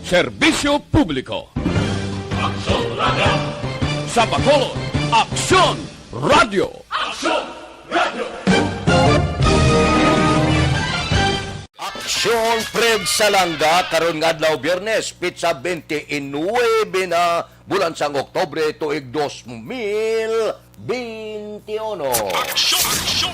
Serbisyo Publiko. Aksyon Radio! Sa Bacolod, Aksyon Radio! Aksyon Radio! Aksyon Fred Salanga karon nga adlaw Biyernes, pitsa 29 na bulan sang Oktobre tuig 2021. Aksyon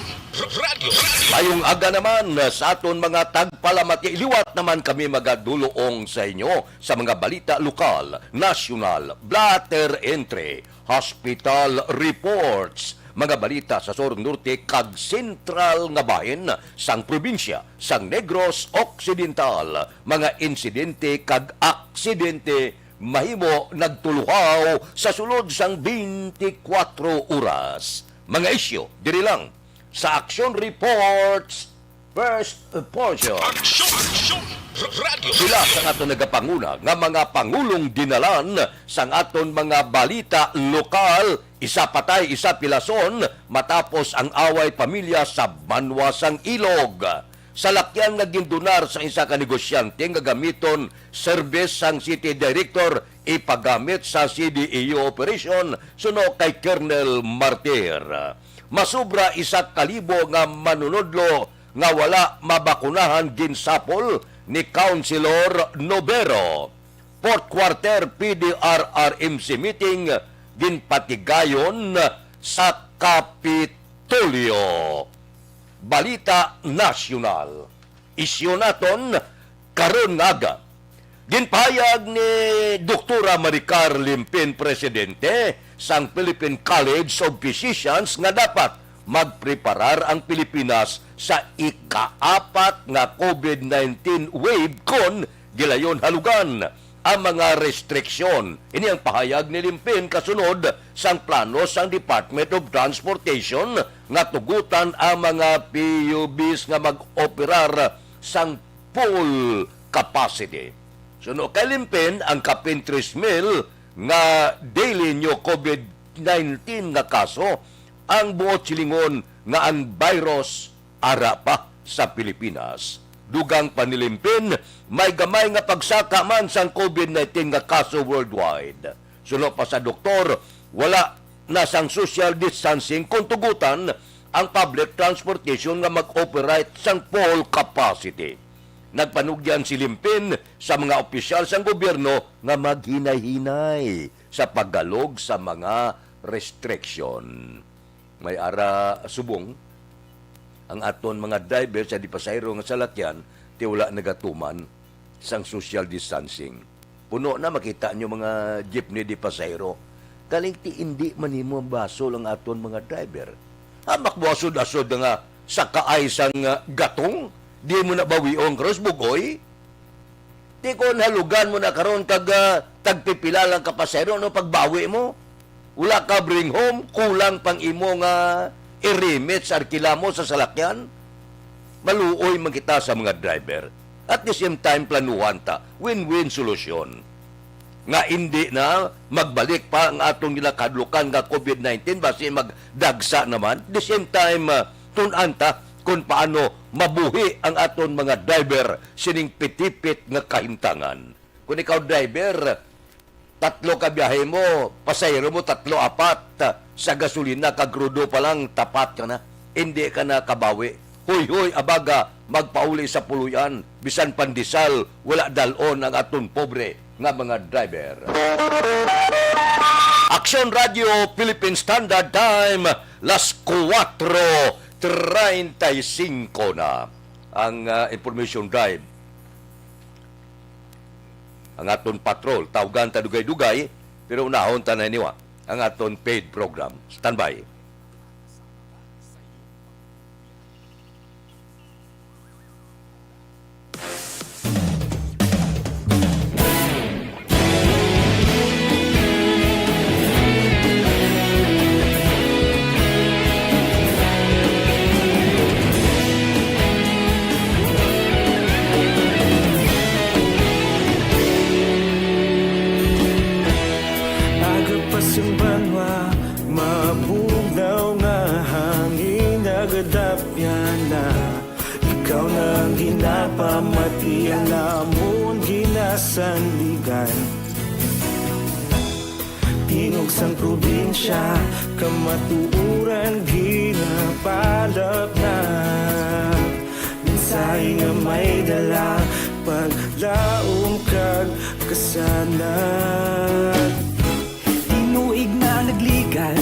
Radio! Mayong aga naman sa aton mga tagpalamati, liwat naman kami magaduloong sa inyo sa mga balita lokal, nasyonal, blatter entry, hospital reports, mga balita sa Sur Norte kag sentral nga bahin sang probinsya sang Negros Occidental, mga insidente kag aksidente mahimo nagtuluhaw sa sulod sang 24 oras. Mga isyu diri lang sa Action Reports First Portion. Aksyon Radio! Sila sang aton nagapanguna nga mga pangulong dinalan sang aton mga balita lokal, isa patay, isa pilason matapos ang away pamilya sa Banwa sang Ilog. Sa lakyan nga gindunar sa isa ka negosyante nga gamiton service sang City Director ipagamit sa CDEO operation suno kay Colonel Martir. Masubra 1,000 nga manunodlo nga wala mabakunahan ginsapol ni Councilor Nobero. Fourth Quarter PDRRMC meeting ginpatigayon sa Kapitolyo. Balita nasyonal. Isyu naton karon nga ginpahayag ni Dr. Maricar Limpin, Presidente sang Philippine College of Physicians nga dapat magpreparar ang Pilipinas sa ika-4 nga COVID-19 wave kon gilayon halugan ang mga restriksyon. Ini ang pahayag ni Limpin kasunod sang plano sang Department of Transportation nga tugutan ang mga PUBs nga mag-operar sang full capacity. Suno kay Limpin, ang kapin 3,000 nga daily new COVID-19 nga kaso ang buot silingon nga ang virus ara pa sa Pilipinas. Dugang panilimpin, may gamay nga pagsaka man sang COVID-19 nga kaso worldwide. Suno pa sa doktor, wala na sang social distancing kung tugutan ang public transportation nga mag-operate sang full capacity. Nagpanugyan si Limpin sa mga opisyal sang gobyerno nga maghinay-hinay sa paggalog sa mga restriction. May ara subong ang aton mga driver sa dipasayro nga salakyan ti wala nagatuman sang social distancing. Puno na makita nyo mga jeepney dipasayro. Kaling ti hindi manimo baso lang aton mga driver. Hamak buasod-asod nga sa kaay sang gatong. Di mo na bawiong cross bugoy. Di ko nalugan mo na karon kag tagpipila lang ka pasero no pagbawi mo. Wala ka bring home, kulang pang imo nga i-remit sa arkila mo sa salakyan. Maluoy man kita sa mga driver. At the same time planuhan ta, win-win solusyon. Nga hindi na magbalik pa ang atong nilakadlukan nga COVID-19 basi magdagsa naman. The same time tunan ta kung paano mabuhi ang aton mga driver sining pitipit nga kahimtangan. Kung ikaw driver, 3 ka biyahe mo, pasayro mo 3-4, sa gasolina kagrudo pa lang, tapat ka na. Hindi ka na kabawi. Huy, abaga, magpauli sa puluyan, bisan pandisal, wala dalon ang aton pobre nga mga driver. Action Radio Philippine Standard Time, las 4:35 na ang information drive. Ang aton patrol, tawgan ta dugay-dugay, pero unahon ta na niwa ang aton paid program. Standby. Yung banwa, mabugaw nga hangin nagadapyan na. Ikaw nang ginapamati ang namon ginapamati. sa sandigan. Tingog sang probinsya, kamatuuran ginapalap na. Minsay nga may dala, paglaom kag kasanat. Tinuig na nagligan,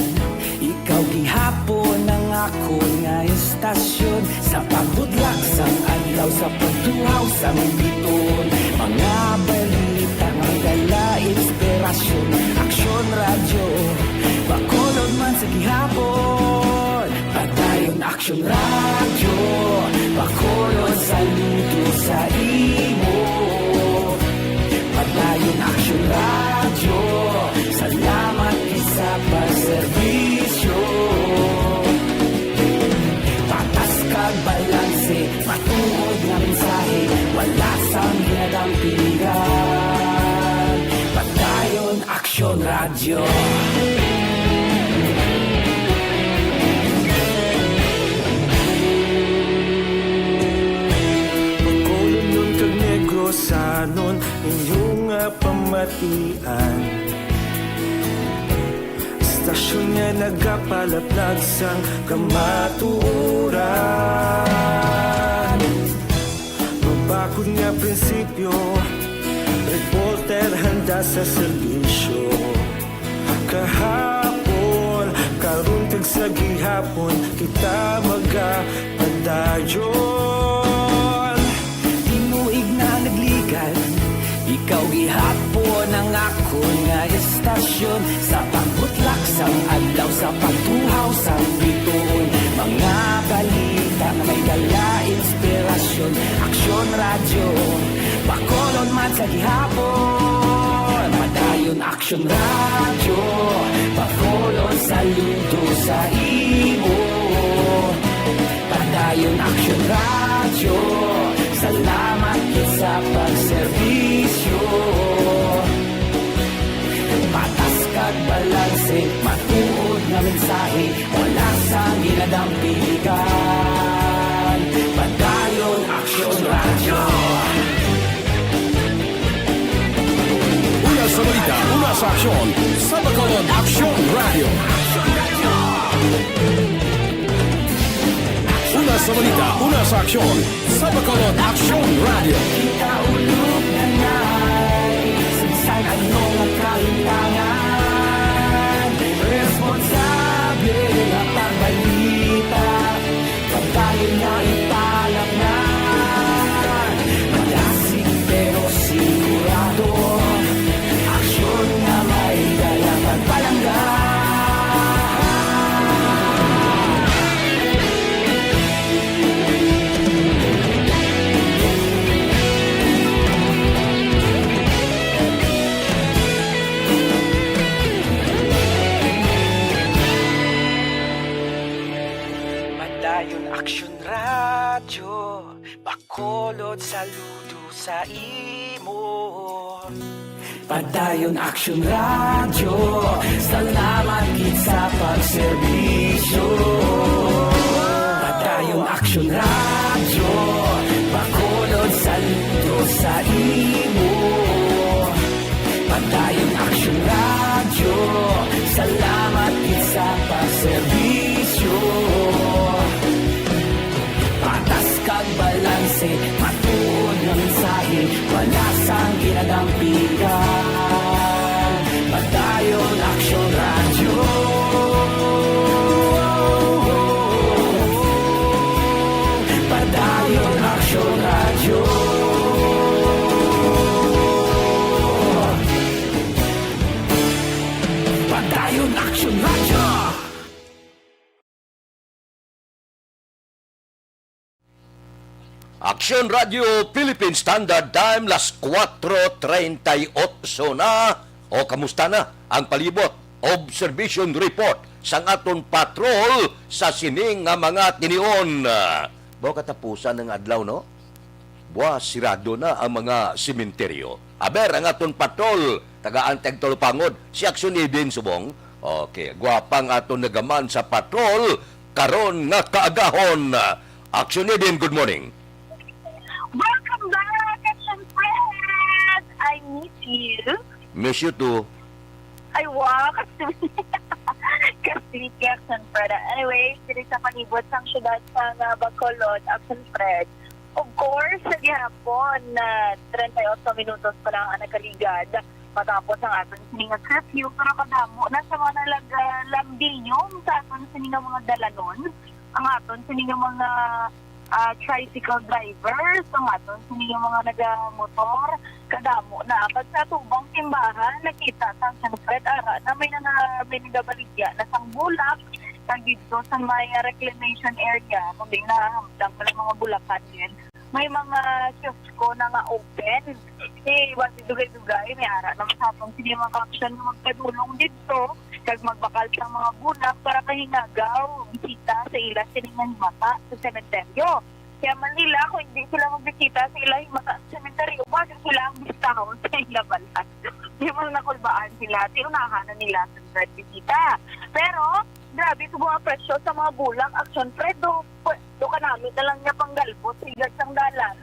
ikaw gihapon ang ako nga estasyon. Sa pagbudlak sang adlaw, sa pagtuhaw sa biton. Mga balita nga dala inspirasyon. Aksyon radyo, bakolod man sa gihapon. Padayon aksyon radyo, bakolod sa luto sa imo. Padayon aksyon radyo, salamat isa pa serbisyo. Patas kag balanse, matuod nga mensahe, wala sang ginadampingan. Padayon aksyon radyo. Pagkulong nun kag Negrosanon, inyong nga pamatian. Istasyon nga nagapalaplag sang kamatuuran. Mabakod nga prinsipyo, reporter handa sa serbisyo. Kahapon, karon kag sa gihapon, kita magapadayon. Tinuig na nagligan, ikaw gihapon ang ako nga estasyon. Sa pagbutlak sang adlaw, sa pagtuhaw sang biton. Mga balita na may dala inspirasyon. Aksyon radyo, bakolon man sa gihapon. Padayon aksyon radyo, bakolon saludo sa imo. Padayon aksyon radyo, salamat sa pagserbisyo. Patas kag balanse, matuod nga mensahe, wala sang ginadampingan. Padayon aksyon radyo. Una sa balita, una sa aksyon, sa Bacolod Aksyon Radio. Una sa balita, una sa aksyon, sa Bacolod Aksyon Radio. Kita ulog na na'y sagsay anong ang kalintangan. Responsable ang pagbalita, pagkain na ipalak na. Malasig pero sigurado, aksyon na may dalang pagpalanggan. Padayon aksyon radyo, bakolod saludo sa imo. Padayon aksyon radyo, salamat gid sa pagserbisyo. Padayon aksyon radyo, bakolod saludo sa imo. Padayon aksyon radyo, salamat gid sa pagserbisyo. Patas kag balanse, matuod nga mensahe, wala sang ginadampingan. Padayon aksyon radyo. Padayon aksyon radyo. Padayon aksyon radyo. Aksyon Radio Philippine Standard Time, las 4:38 na. O kamusta na ang palibot? Observation report sang aton patrol sa sining nga mga tinion. Bawa katapusan ng adlaw, no? Buwa, sirado na ang mga simenteryo. Aber, ang aton patrol, taga-anteg Tolopangod, si Aksyon Edin Subong. Okay, gwapang aton nagaman sa patrol, karon nga kaagahon. Aksyon Edin, good morning. Welcome back, Action Friends! you? Miss you too. Ay, wow, kasi Action Fred. Anyway, dito sa panibot sang syudad sa Bacolod, Action Fred. Of course, sa gihapon na 38 minutos pa lang ang nakaligad matapos ang aton sininga curfew. Pero kadamo na sa mga lambinyong sa aton sininga mga dalanon, ang aton sininga mga tricycle drivers, ang aton sininga mga nagamotor, kadamo na. Pag sa tubang timbahan, nakita sa San Fred Ara na may nagabaligya na sang bulak kag dito sa may reclamation area, kung di nahamdang pala mga bulakan yan. May mga kiosko na nga open. Wasi dugay-dugay, may ara naman sa atong sila mga kaksyon na magpadulong dito kag magbakal sa mga bulak para kahingagaw, bisita sa ila siningan mata sa sementeryo. Kaya Manila, kung hindi sila magbisita sa ila mata sa sementeryo, bakit sila ang bistahon sa ila balat? Di mo nakulbaan sila, tinunahan na nila sa bisita. Pero, grabe ito mga presyo sa mga bulang Action Fred. Do ka namin na lang niya panggalpot sa ilag sang dalan.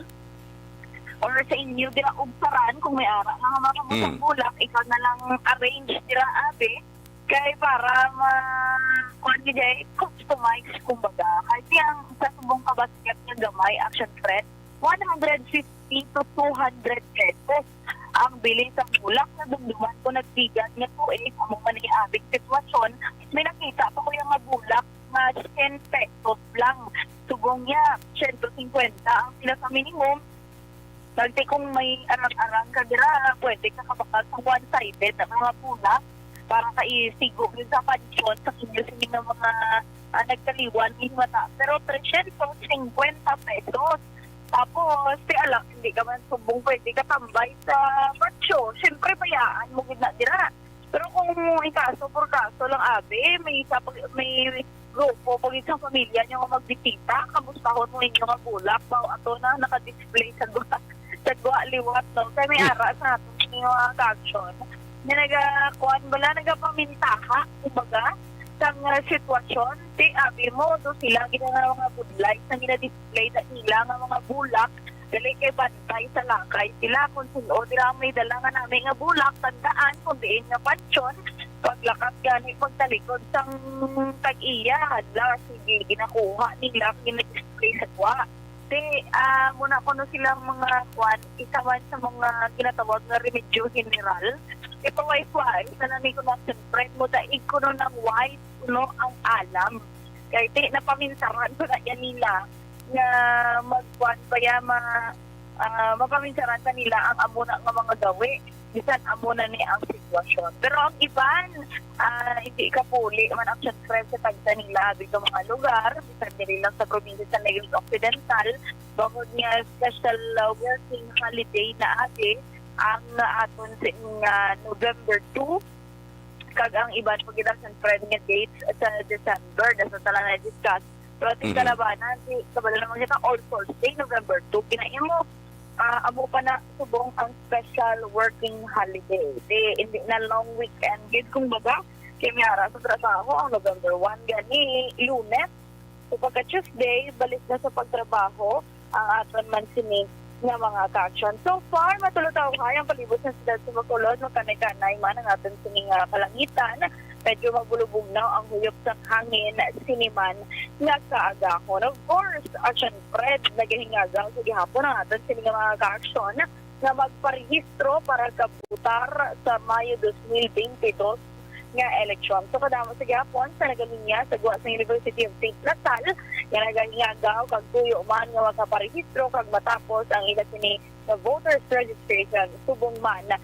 Or sa inyo, dira ugsaran, kung may ara na mga kamusang bulak, ikaw na lang arrange dira abe. Kaya para customize, kumbaga. Kasi ang sa subong kabasket niya gamay, Action Fred, 150 to 200 pesos ang bilhin sa bulak na dumduman ko nagbigat niya po kung man yung abing sitwasyon, may nakita pa ko yung bulak na 10 pesos lang. Subong niya, 150 ang sila sa minimum. Dagti kung may arang-arang ka dira, pwede ka kapakal sa one-sided na mga bulak para ka isigo yun sa pansyon sa kinyo ng mga nagkaliwan yung mata. Pero 350 pesos. Tapos, hindi ka man subong pwede ka tambay sa macho. Siyempre, bayaan mo gina dira. Pero kung ikaso por kaso lang, abe, may grupo, pag isang pamilya nyo magbisita, kamustahon mo inyo nga bulak, ato na naka-display sa gwa liwat, no? Kaya may ara sa atin yung action na nagapamintaha, kumbaga, sang sitwasyon, abi mo, sila ginagawa mga budlay na gina-display na nila nga mga bulak, dali kay bantay sa lakay sila, kung suno, dila may dala nga namin nga bulak, tandaan, kung diin nga pansyon, paglakat gani, pagtalikod sang tag-iya, hadla, sige, ginakuha nila, gina-display sa kwa. Muna ko silang mga kwan, isa man sa mga ginatawag na remedyo general, ito wifi, na namin ko na siyempre mo daig ko ng white, ang alam. Kaya napaminsaran ko na yan nila na magkuhan pa yan, mapaminsaran pa nila ang amuna ng mga gawi. Bisan amuna ni ang sitwasyon. Pero ang iban, hindi ka puli man ang siyempre sa tagsa nila dito mga lugar, bisan nila lang sa probinsya sa Negros Occidental, bakod niya special working holiday na ate, ang aton sa November 2, kag ang iban pag-ilang friend nga dates sa December, nasa tala na discuss. Pero ating kalabanan, kabala naman kita All Souls Day, November 2, kinain mo, amo pa na subong ang special working holiday. Hindi na long weekend, gid kung baga, kaya miyara sa trabaho, ang November 1, gani, Lunes. So pagka Tuesday, balik na sa pagtrabaho, ang aton man sinig nga mga ka-action. So far, matulutaw kaya ang palibot sa sila sa Bacolod, kanay-kanay man ang aton sining kalangitan. Medyo magulubog na ang huyop sa hangin, siniman nga kaagahon. Of course, Action Fred, naghihingagang sa gihapon ang aton sining mga ka-action na magparehistro para kabutar sa Mayo 2022 nga eleksyon. So kadamo sa gihapon sa nagalinya sa guwa sa University of St. Natal, nga nagahingagaw kag tuyo man nga makaparehistro kag matapos ang ila sini na voters registration subong man na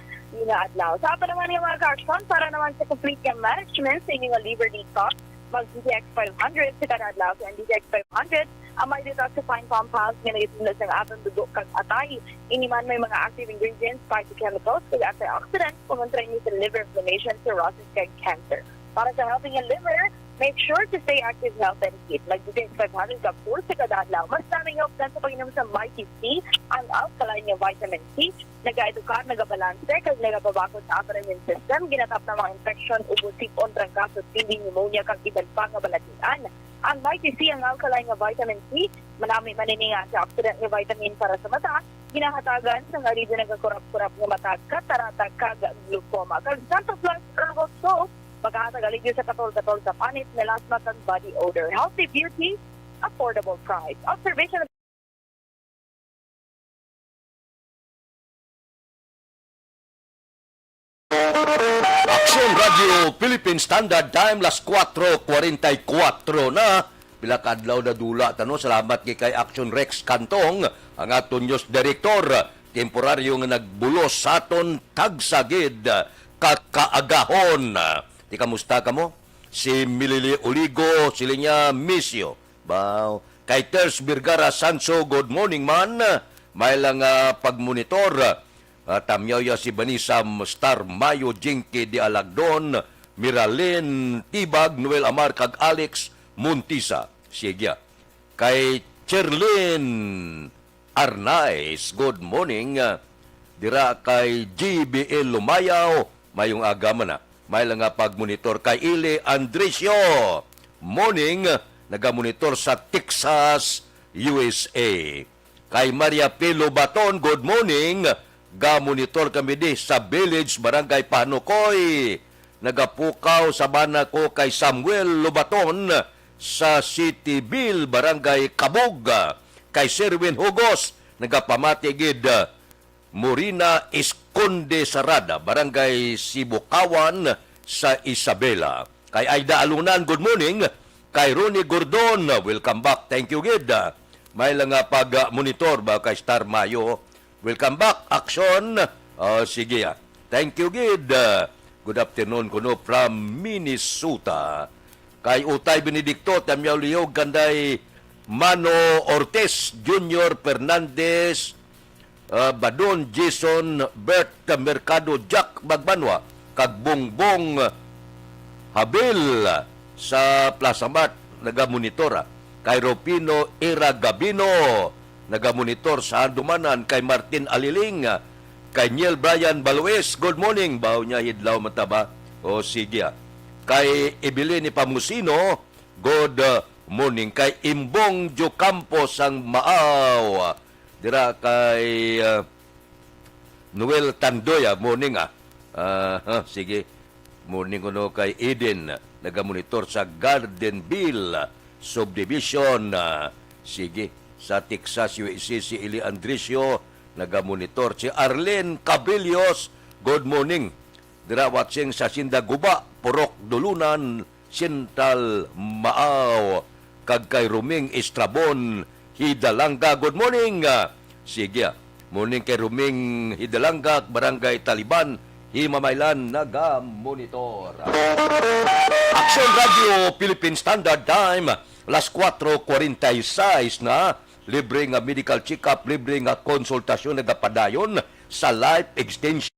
adlaw. Sa pa naman yung mga ka-action para naman sa complete yung management sa inyong Liberty Talk, mag-DTX 500 sa kada adlaw sa DTX 500 ang may detoxifying compounds nga nagitulad sa atong dugo kag atay. Ini man may mga active ingredients, phytochemicals, kag antioxidants, pumuntra niyo sa liver inflammation, cirrhosis, kag cancer. Para sa helping yung liver, make sure to stay active, health, and fit. Mag-DTX 500 kapul sa kada adlaw. Mas daming option sa pag-inom sa Mighty C, ang alkaline nga vitamin C, nag-edukar, nag-balanse, kag nagababakot sa upper immune system, ginatap na mga infection, ubo, sipon, trangkaso, TB, pneumonia, kag iban pa nga balatian. Ang Mighty C, ang alkaline nga vitamin C, manami manininga sa oxidant nga vitamin para sa mata, ginahatagan sa nga rin nagkakurap-kurap nga matag kataratag kag glaucoma. Kag Santa Claus Herbal Soap, magkahatag aligid sa katol-katol sa panit, melasma kag body odor. Healthy beauty, affordable price. Observation. Action Radio Philippine Standard Time las 4:44 na. Pila ka adlaw na dula tano. Salamat kay Action Rex Kantong, ang aton news director, temporaryo nga nagbulos sa aton tagsagid kaagahon. Ti kamusta ka mo? Si Milili Oligo, sila niya Misio. Bao. Kay Ters Birgara Sanso, good morning man. May lang pagmonitor. Tamyaw si Banisam Star Mayo Jinky di Alagdon, Miralyn Tibag, Noel Amar kag Alex Montisa. Sige. Kay Cherlyn Arnaiz, good morning. Dira kay GBL Lumayaw, mayong agaman na. May lang pagmonitor kay Ile Andresio. Morning, nagamonitor sa Texas, USA. Kay Maria Pilo Baton, good morning. Ga-monitor kami di sa Village, Barangay Panukoy. Nagapukaw sa bana ko kay Samuel Lobaton sa Cityville, Barangay Kabug. Kay Sherwin Hugos, nagapamatigid Morina Esconde Sarada, Barangay Sibukawan sa Isabela. Kay Aida Alunan, good morning. Kay Ronnie Gordon, welcome back. Thank you, Gid. May lang pag-monitor ba kay Star Mayo. Welcome back, Action. Sige. Thank you, Gid. Good afternoon kuno from Minnesota. Kay Utay Benedicto, Tamyaw Liyog, Ganday Mano Ortiz, Junior Fernandez, Badon Jason, Bert Mercado, Jack Bagbanwa, kag Bongbong Habil sa Plaza Mart, nagamonitora. Kay Ropino Ira Gabino, nagamonitor sa Handumanan. Kay Martin Aliling, kay Neil Brian Balues, good morning. Baw niya hidlaw mataba. O sige. Kay Evelyn Pamusino, good morning. Kay Imbong Jo Campos ang Maaw. Dira kay Noel Tandoya, morning sige. Morning kuno kay Eden, nagamonitor sa Gardenville Subdivision. Sige. Sa Texas, USA, si Ili Andresio, nagamonitor. Si Arlene Cabrillos, good morning. Dira watching sa Sindaguba, Purok Dulunan, Sintal Maaw. Kag kay Ruming Estrabon, Hidalanga, good morning. Sige, morning kay Ruming Hidalanga, Barangay Taliban, Himamaylan, nagamonitor. Action Radio Philippine Standard Time, las 4:46 na. Libre nga medical check-up, libre nga konsultasyon nagapadayon sa Life Extension.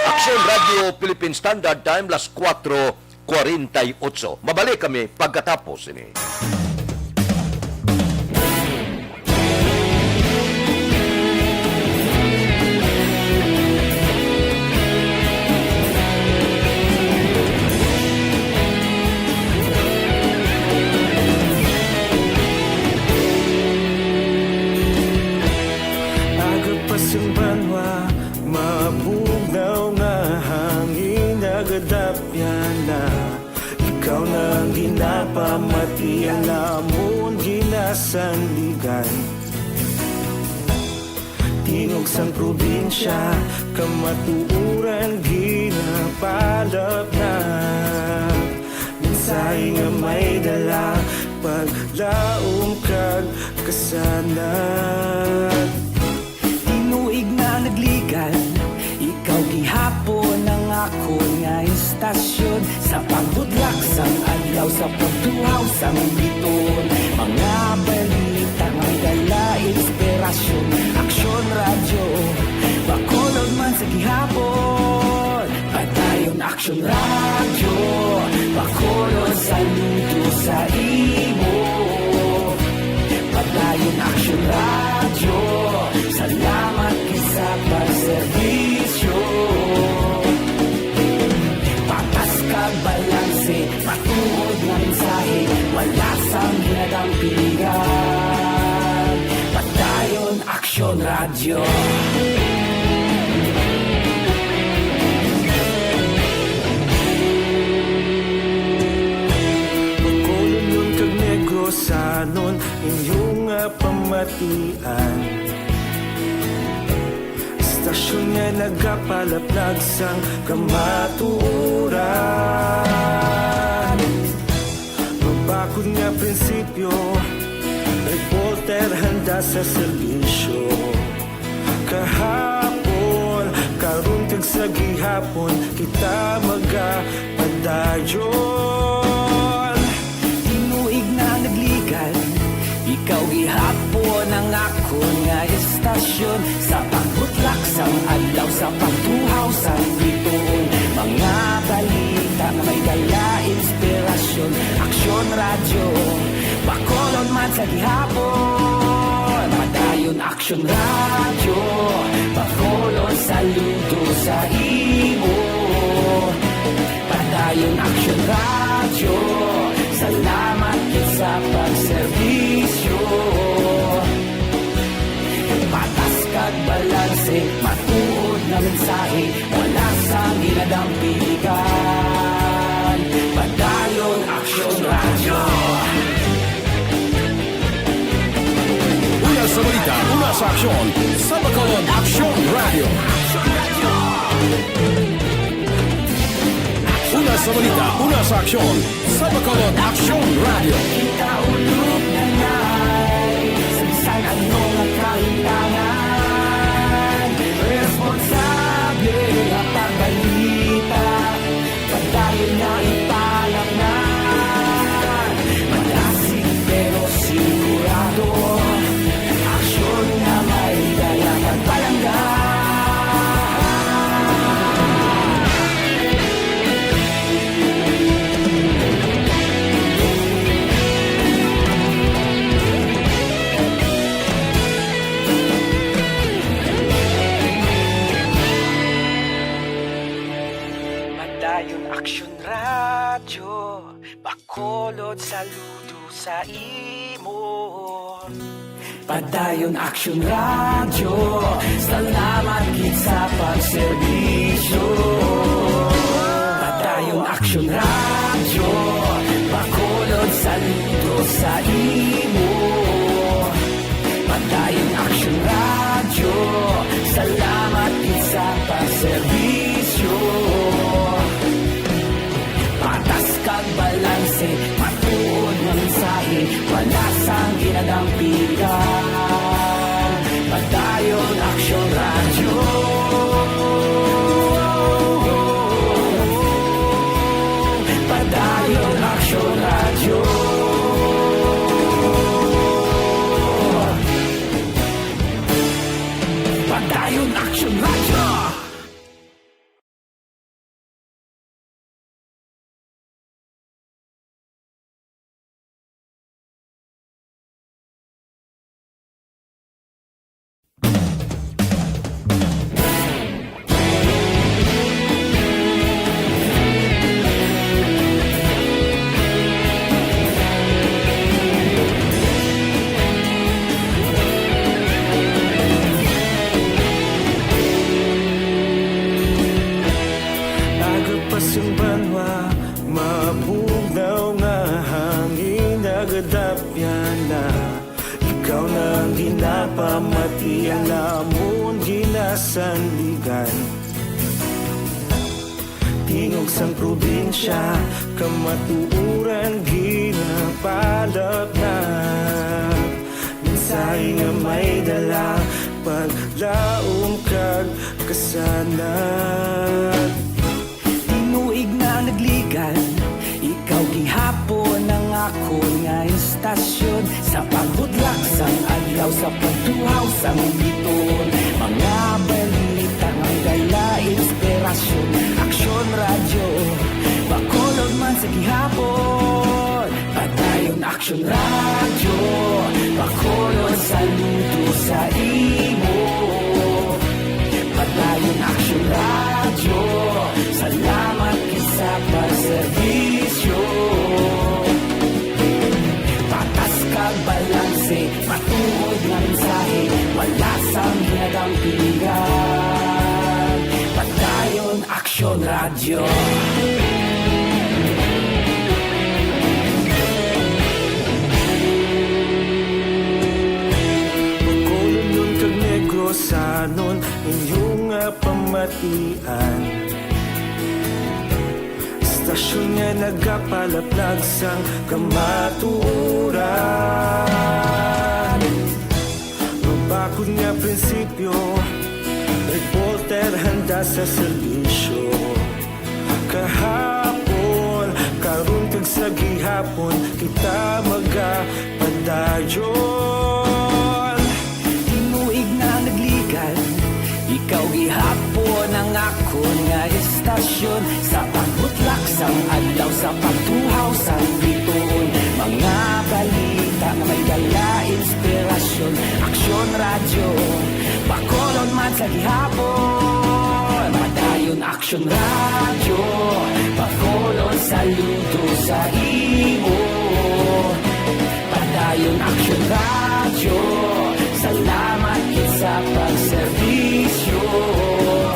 Action Radio Philippine Standard Time, las 4:48. Mabalik kami pagkatapos ini. sandigan. Tingog sang probinsya, kamatuuran ginapalap na. Minsay nga may dala, paglaom kag kasanat. Tinuig na nagligan, ikaw gihapon ang ako nga istasyon. Sa pagbudlak sang adlaw, sa pagtuhaw sang biton. Mga balita may dala inspirasyon. Aksyon radyo, bakolod man sa gihapon. Padayon aksyon radyo, bakolod saludo sa imo. Padayon aksyon radyo, salamat kisa pagserbisyo. Patas kag balanse, patuod na mensahe, wala sang ginadang pilihan. Padayon aksyon radyo. Bakolod nun kag Negrosanon, inyong pamatian. Istasyon nga nagapalaplag sang kamatuuran. Mabakod nga prinsipyo, reporter handa sa serbisyo. Kahapon, karon kag sa gihapon, kita magapadayon. Tinuig na nagligan, ikaw gihapon ang ako nga istasyon. Sa pagbutlak sang adlaw, sa pagtuhaw sang biton. Mga balita na may dala inspirasyon. Aksyon radyo, bakolod man sa gihapon. Padayon aksyon radyo, bakolod saludo sa imo. Padayon aksyon radyo, salamat sa pagserbisyo. Patas kag balanse, matuod na mensahe, wala sang ginadang piligan. Padayon aksyon radyo. Una sa balita, una sa aksyon, sa Bacolod Aksyon Radio. Una sa balita, una sa aksyon, sa Bacolod Aksyon Radio. Kita ulog na ngay, sagsay ano nga kahintangan. Responsable na pagbalita, pagdayon na ipalang na. Malasig pero sigurado, aksyon na may dala pagpalanggan. Padayon aksyon radyo, bakolod saludo sa imo. Padayon aksyon radyo, salamat gid sa pagserbisyo. Padayon aksyon radyo, bakolod saludo sa imo. Padayon aksyon radyo, salamat gid sa pagserbisyo. Patas kag balanse, matuod na mensahe, wala sang ginadang piligan. Padayon aksyon radyo. Padayon aksyon radyo. Padayon aksyon radyo. pamati ang lamon ginasandigan. Tingog sang probinsya, kamatuuran ginapalap na. Minsay nga may dala, paglaom kag kasanag. Tinuig na nagligan, ikaw gihapon ang ako nga istasyon. Sa pagbudlak sang adlaw, sa pagtuhaw sang biton. Mga balita nga gala, inspirasyon. Aksyon radyo, bakolod man sa gihapon. Padayon aksyon radyo, bakolod saludo sa imo. Padayon aksyon radyo, salamat kisa pagserbisyo. Patas kag balanse, matuod nga mensahe, wala sang hinagang pilihan. Padayon aksyon radyo. Bakolod nun kag Negrosanon, inyong nga pamatian. Istasyon nga nagapalaplag sang kamatuuran. Mabakod nga prinsipyo, reporter handa sa serbisyo. Kahapon, karon kag sa gihapon, kita magapadayon. Tinuig na nagligan, ikaw gihapon ang ako nga istasyon. Sa pagbutlak sang adlaw, sa pagtuhaw sang biton. Mga balita na may dala, inspirasyon. Aksyon radyo, bakolon man sa gihapon. Padayon aksyon radyo, bakolon saludo sa imo. Padayon aksyon radyo, salamat sa pagserbisyo.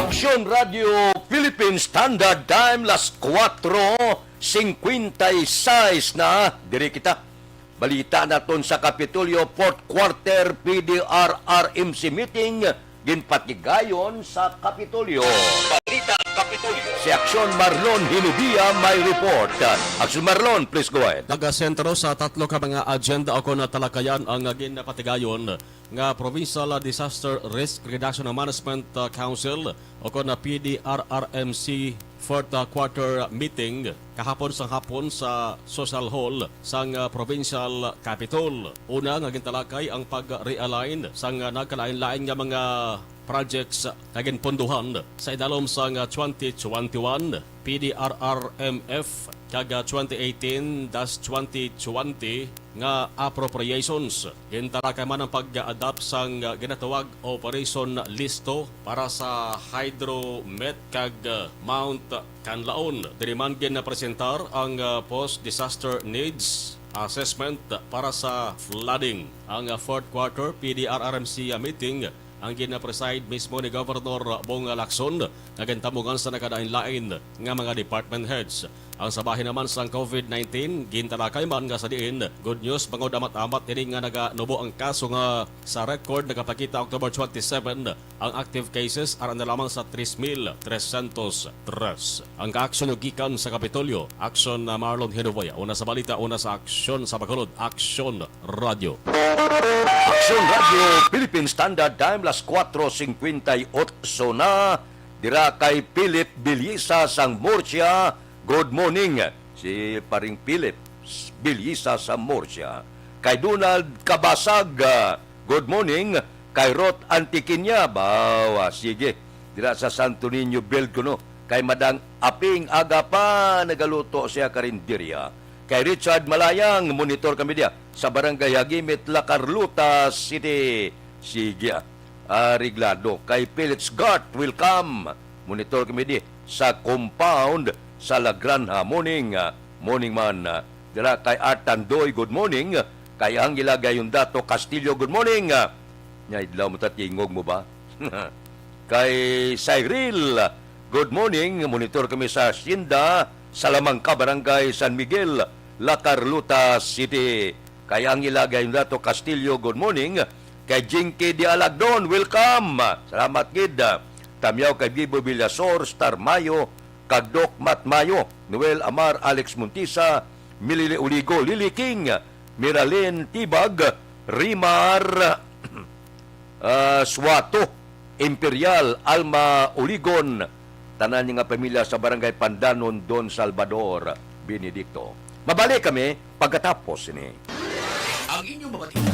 Aksyon Radio Philippines Standard Time, las 4:56 na. Diri kita. Balita naton sa Kapitolyo, 4th Quarter PDRRMC meeting, ginpatigayon sa Kapitolyo. Balita Kapitolyo. Si Aksyon Marlon Hinubia may report. Aksyon Marlon, please go ahead. Nagasentro sa tatlo ka mga agenda ako na talakayan ang ginapatigayon nga Provincial Disaster Risk Reduction and Management Council o na PDRRMC 4th quarter meeting kahapon sa hapon sa Social Hall sang Provincial Capitol. Una nga gintalakay ang pag-realign sang nagkalain-lain nga mga projects kagin ponduhan sa idalom sang 2021 PDRRMF kaga 2018-2020 nga appropriations. Gintarakay man ang pag-adapt sang ginatawag Operation Listo para sa Hydromet kag Mount Canlaon. Diriman ginapresentar ang post-disaster needs assessment para sa flooding. Ang 4th quarter PDRRMC meeting ang gina-preside mismo ni Governor Bong Lacson na gintamugan sa nakadain-lain nga mga department heads. Ang sabahin naman sa COVID-19, gintalakay man nga sa diin, good news, bangod amat-amat ini nga naganubo ang kaso nga sa record nagapakita October 27, ang active cases aran na lamang sa 3,303. Ang kaaksyon gikan sa Kapitolyo, Aksyon na Marlon Hinuboya. Una sa balita, una sa aksyon sa Bacolod, Aksyon Radio. Aksyon Radio Philippine Standard Time, las 4:58 na. Dira kay Philip Bilyisa sang Murcia. Good morning, si paring Philip Bilyisa sa Murcia. Kay Donald Kabasag, good morning. Kay Rot Antiquinia, bawa, sige. Dira sa Santo Niño, Belcono. Kay Madang Aping Aga pa, nagaluto siya karinderya. Kay Richard Malayang, monitor kami dia sa Barangay Hagimit, La Carlota City. Sige, Ariglado. Kay Felix Gart, welcome. Monitor kami di sa compound sa La Granja. Morning man. Dira kay Art Tandoy, good morning. Kay Angela Gayondato Castillo, good morning. Nya idlaw mo tatingog mo ba? Kay Cyril, good morning. Monitor kami sa Sinda, Salamangka, Barangay San Miguel, La Carlota City. Kay Angela Gayondato Castillo, good morning. Kay Jinky Dialagdon, welcome. Salamat gid. Tamyaw kay Bibo Villasor, Star Mayo, Kagdok Mat Mayo, Noel Amar, Alex Montisa, Milili Uligo, Lily King, Miralyn Tibag, Rimar Suato, Imperial, Alma Uligon, tanan nga pamilya sa Barangay Pandanon, Don Salvador, Benedicto. Mabalik kami pagkatapos ini. Ang inyong mabatid.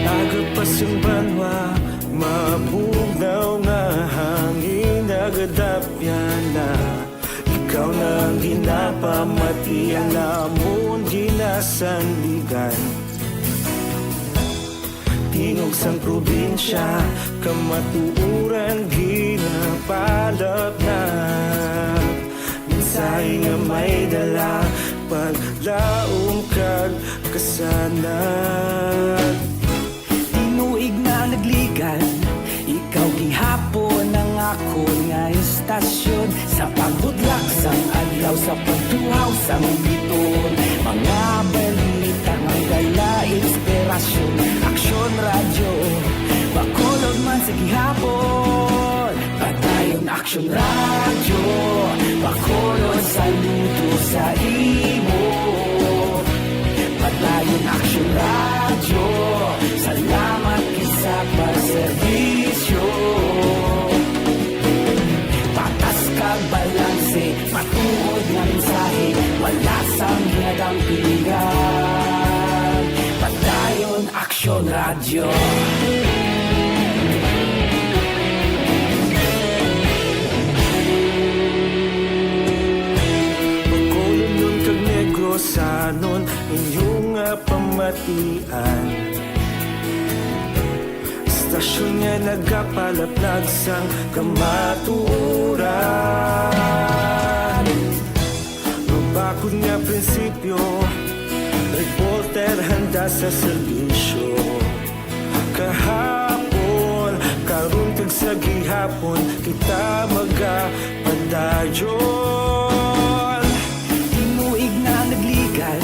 Agapas ang banwa, mabugnaw nga hangin, nagadapyan na. Ikaw nang ginapamati, alamon ginasandigan. Tingog sang probinsya, kamatuuran ginapalap na. Minsay nga may dala, paglaom kag kasanan. Tinuig na nagligan, ikaw gihapon ang ako nga istasyon. Sa pagbudlak sang adlaw, sa pagtuhaw sang biton. Mga balita nga gala, inspirasyon, aksyon, radyo, bakolod man sa gihapon. Padayon aksyon, radyo, bakolod, saludo sa imo. Padayon aksyon, radyo, salamat kisa pagserbisyo. Patas kag balanse, matuod nga mensahe, wala sang hinadang pilihan. Padayon aksyon, radyo. Bakolon nun kag Negrosanon, inyong nga pamatian. Istasyon nga nagapalaplag sang kamatuuran. Mabakod nga prinsipyo, reporter handa sa serbisyo. Kahapon, karon kag sa gihapon, kita magapadayon. Tinuig na nagligan,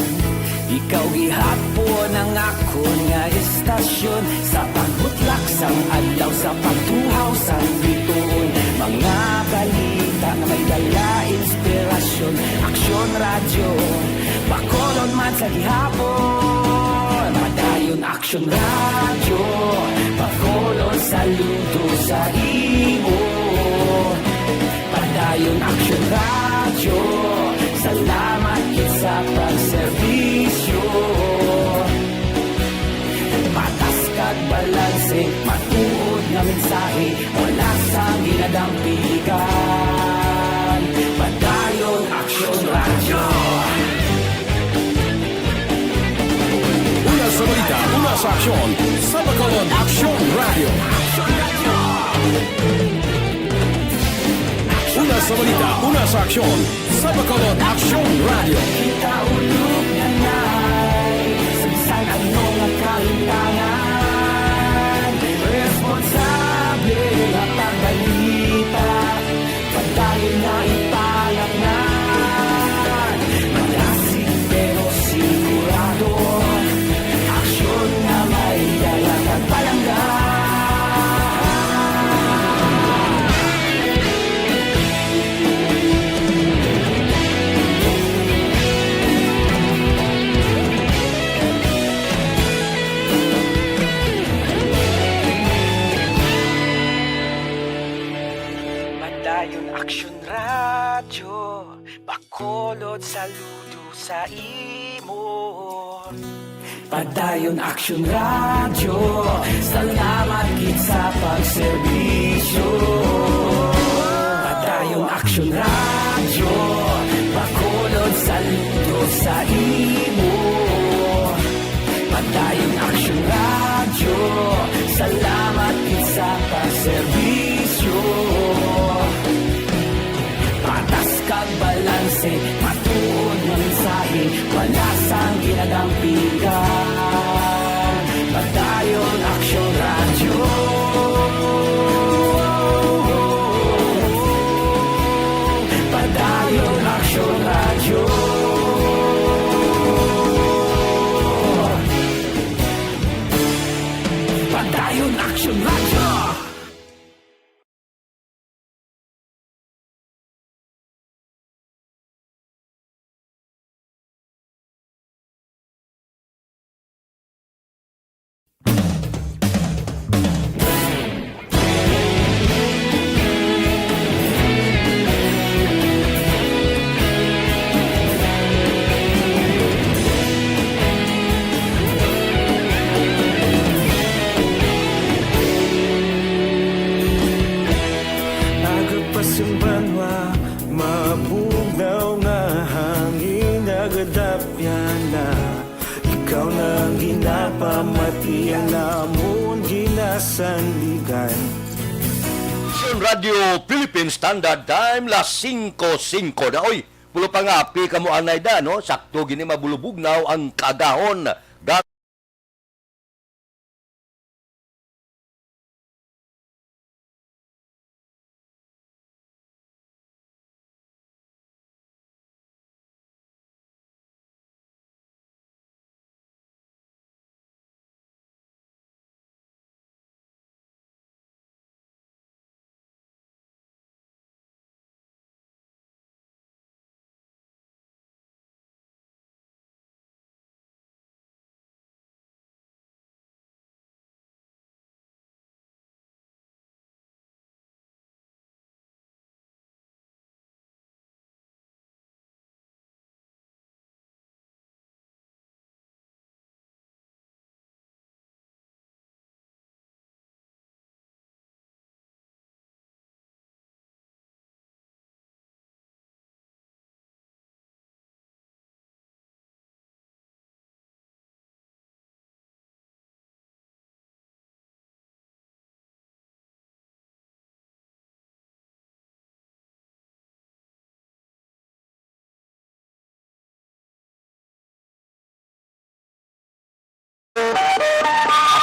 ikaw gihapon ang ako nga istasyon. Sa pagbutlak sang adlaw, sa pagtuhaw sang biton. Mga balita na may dala, inspirasyon, aksyon, radyo, bakolon man sa gihapon. Padayon aksyon, radyo, bakolon, saludo sa imo. Padayon aksyon, radyo, salamat sa pagserbisyo. Patas kag balanse, matuod nga mensahe, wala sang ginadampigan. Padayon aksyon, radyo. Una sa balita, una sa aksyon. Sa Bacolod Action Radio. Una sa balita, una sa aksyon. Sa Bacolod Action Radio. Kita ulog na na'y sabisan ano nga kalintangan. Responsable at pagbalita, padayon na ipalak na. Malasig pero sigurado, aksyon na may dalag at palanggan. Padayon aksyon, radyo, bakolod, saludo sa imo. Padayon aksyon, radyo, salamat gid sa pagserbisyo. Padayon aksyon, radyo, bakolod, saludo sa imo. Padayon aksyon, radyo, salamat gid sa pagserbisyo. Patas kag balanse, matuod nga mensahe, mensahe, wala sang ginadampigan. Padayon Action Radio. Padayon Action Radio. Padayon Action Radio. Agapasumbanwa, mabugnaw nga hangin agadapyan na. Ikaw na ang ginapamati ang namon ginasandigan. Action Radio Philippine Standard Time, las 5:05 na. Oy, pulo pa nga, api ka mo anay da, no? Sakto gini mabulubugnaw ang kagahon.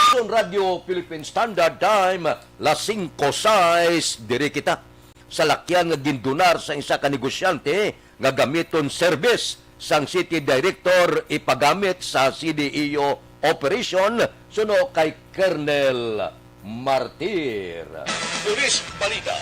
Action Radio Philippine Standard Time, las 5:06 diri kita. Sa lakyan nga gindunar sa isa ka negosyante nga gamiton service sang City Director ipagamit sa CDEO operation suno kay Colonel Martir. Pulis Balita.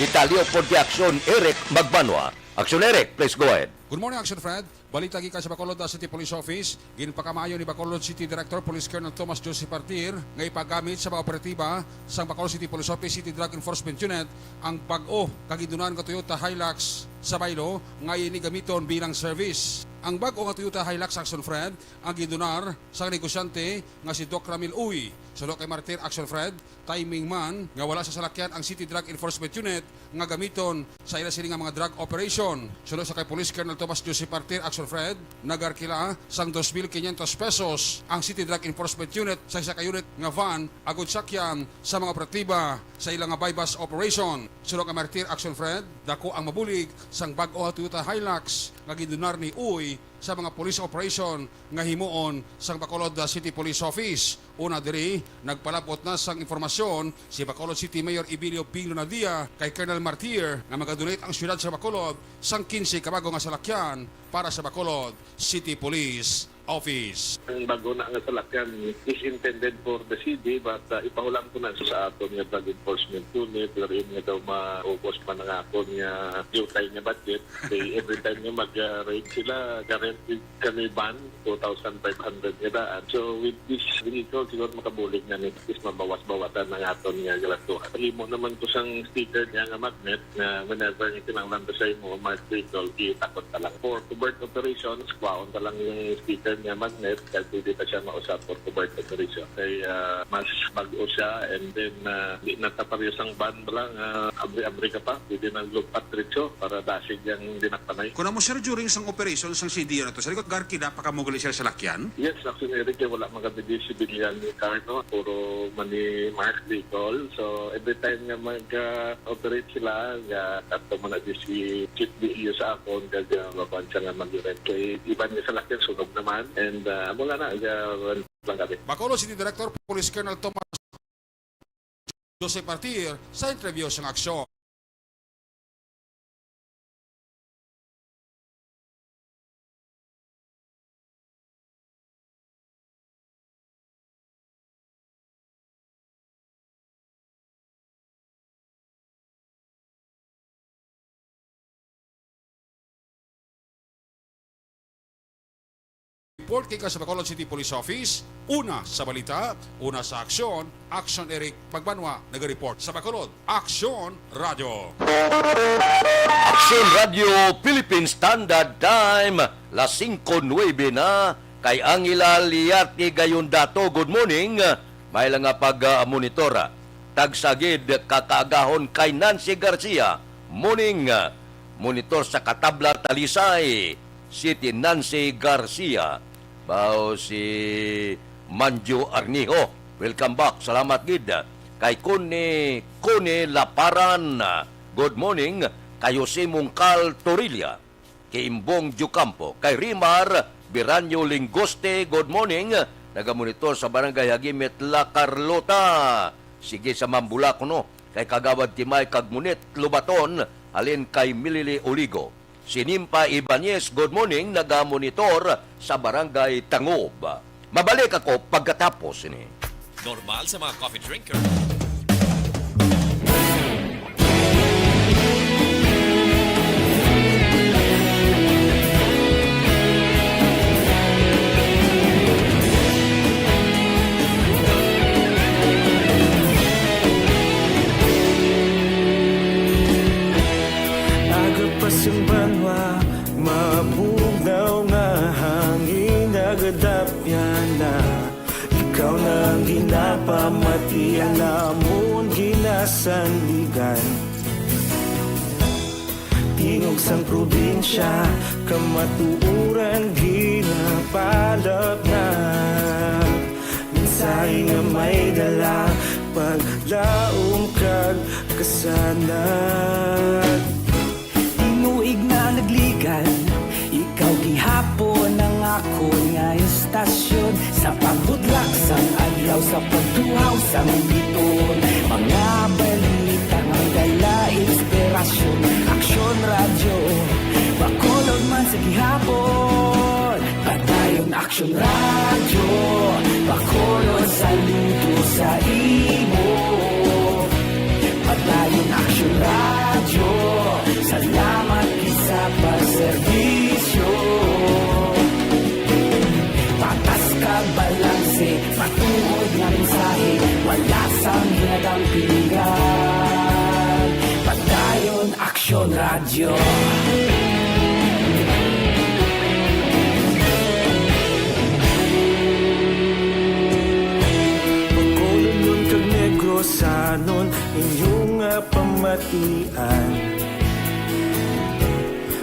Detalyo po di Action Eric Magbanwa. Action Eric, please go ahead. Good morning, Action Fred. Balita gikan sa Bacolod City Police Office. Ginpakamayo ni Bacolod City Director Police Colonel Thomas Joseph Partir nga ipagamit sa mga operatiba sa Bacolod City Police Office City Drug Enforcement Unit ang bag-o kagidunan nga Toyota Hilux sa Baylo nga ini gamiton bilang service. Ang bag-o nga Toyota Hilux Action Fred ang gidunar sa negosyante nga si Doc Ramil Uy. Suno kay Martir Action Fred, timing man nga wala sa salakyan ang City Drug Enforcement Unit nga gamiton sa ila sini nga mga drug operation. Suno sa kay Police Colonel Thomas Joseph Partir Action Fred, nagarkila sang 2,500 pesos ang City Drug Enforcement Unit sa isa ka unit nga van agud sakyan sa mga operatiba sa ilang nga bypass operation. Suno kay Martir Action Fred, dako ang mabulig sang bag-o Toyota Hilux nga gidunar ni Uy sa mga police operation nga himuon sang Bacolod City Police Office. Una diri, nagpalapot na sang informasyon si Bacolod City Mayor Ibilio Pilo Nadia kay Colonel Martir nga magadonate ang syudad sa Bacolod sang 15 kabago nga salakyan para sa Bacolod City Police Office. Ang bago na nga salakyan is intended for the city but ipahulam ko na sa aton nga drug enforcement unit pero yun nga daw maubos pa na nga ako nga utay nga budget. Kaya every time nga mag-rate sila guaranteed kami ban 2,500 nga daan. So with this vehicle siguro makabulig na nito is mabawas-bawatan ng aton nga galatuhan. Himo naman ko sang sticker niya nga magnet na whenever nga kinanglan sa mo marked vehicle itakot ka lang. For covert operations, kwaon ka lang yung sticker time nga magnet, kaya pwede pa siya mausap for covert operation. Kaya mas mag-o siya, and then di nataparyos ang ban lang, abri-abri ka pa, pwede nang lugpat rin para dasig yung dinakpanay. Kung mo sir, during sang operation, sang CDO na to, sa likod garki na, pakamugali siya sa lakyan? Yes, actually, Eric, wala magabili civilian ni Carno, puro mani mark vehicle. So, every time nga mag-operate sila, kato mo na di si Chief DEO sa akon, kaya mabansya nga mag-rent. Kaya iba niya sa lakyan, sunog naman. And mula na, rent lang kami. Bacolod City Director Police Colonel Thomas Joseph Partir sa interview sa aksyon. Report kay sa Bacolod City Police Office, una sa balita, una sa aksyon, Action Eric Pagbanwa, nag-report sa Bacolod, Action Radio. Action Radio Philippine Standard Time, las 5:09 na, kay Angela Liati gayon dato. Good morning. May lang nga pag-monitora. Tagsagid kakaagahon kay Nancy Garcia. Morning. Monitor sa Katabla Talisay. City Nancy Garcia. Bao si Manjo Arniho. Welcome back. Salamat gid. Kay Kone Laparan. Good morning. Kay Jose Mungkal Torilla. Kay Imbong Jucampo. Kay Rimar Biranyo Lingoste. Good morning. Nagamonitor sa Barangay Hagimet La Carlota. Sige sa Mambulak no. Kay Kagawad Timay Kagmunit Lubaton. Alin kay Milili Oligo. Si Nimpa Ibanez, good morning, nagamonitor sa Barangay Tangob. Mabalik ako pagkatapos ni. Normal sa mga coffee drinker. Pasimbanwa, mabugnaw nga hangin nagadapyan na. Ikaw na ang ginapamatian namon ginasandigan. Tingog sang probinsya, kamatuuran ginapalap na. Minsay nga may dala, paglaom kag kasanad. Tinuig na nagligan, ikaw gihapon ang ako nga estasyon. Sa pagbudlak sang adlaw, sa pagtuhaw sang biton. Mga balita ng dala, inspirasyon. Aksyon radyo, Bacolod man sa gihapon. Padayon Aksyon radyo, Bacolod saludo sa imo. Padayon Aksyon radyo, salamat sa pagserbisyo. Patas ka balanse, patuod na mensahe, wala sang hinadang pinggan. Padayon Aksyon Radio. Bacolod nun kag Negrosanon, inyong pamatian.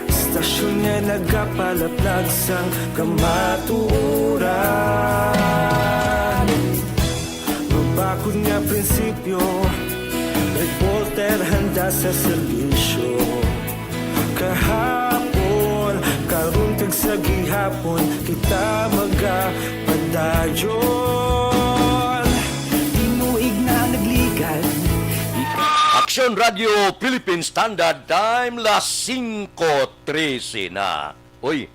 Stasyon nga nagapalaplag sang kamatuuran. Mabakod nga prinsipyo, reporter handa sa serbisyo. Kahapon, karon kag sa gihapon, kita magapadayon. Tinuig na nagligan, Action Radio Philippine Standard Time, las 5:13 na. Uy,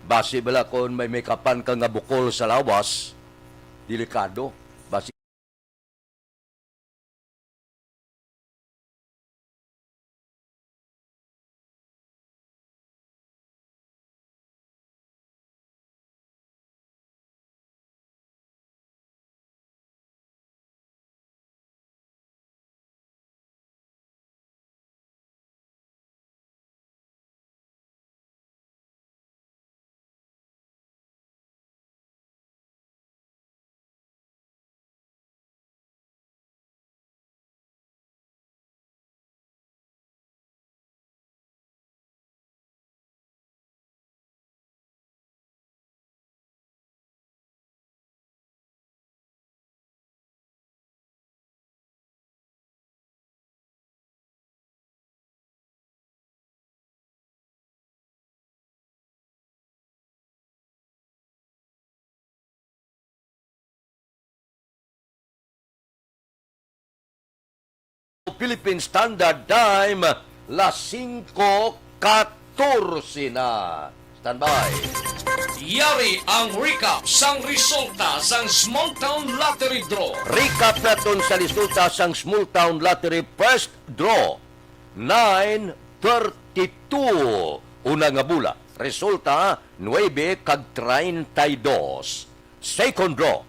base bala kung may kapan ka nga bukol sa lawas, delikado. Base Philippine Standard Time, las 5:14 na. Standby. Yari ang recap sang resulta sang Small Town Lottery Draw. Recap naton sa resulta sang Small Town Lottery First Draw. 9:32. Una nga bula. Resulta 9 kag 32. Second draw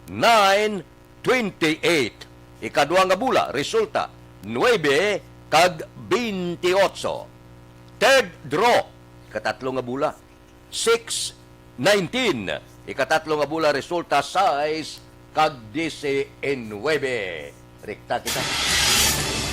9:28. Ikadua nga bula. Resulta 9 kag 28. Third draw. Ikatatlo nga bula 6:19. Ikatatlo nga bula. Resulta 6 kag 19. Rekta kita.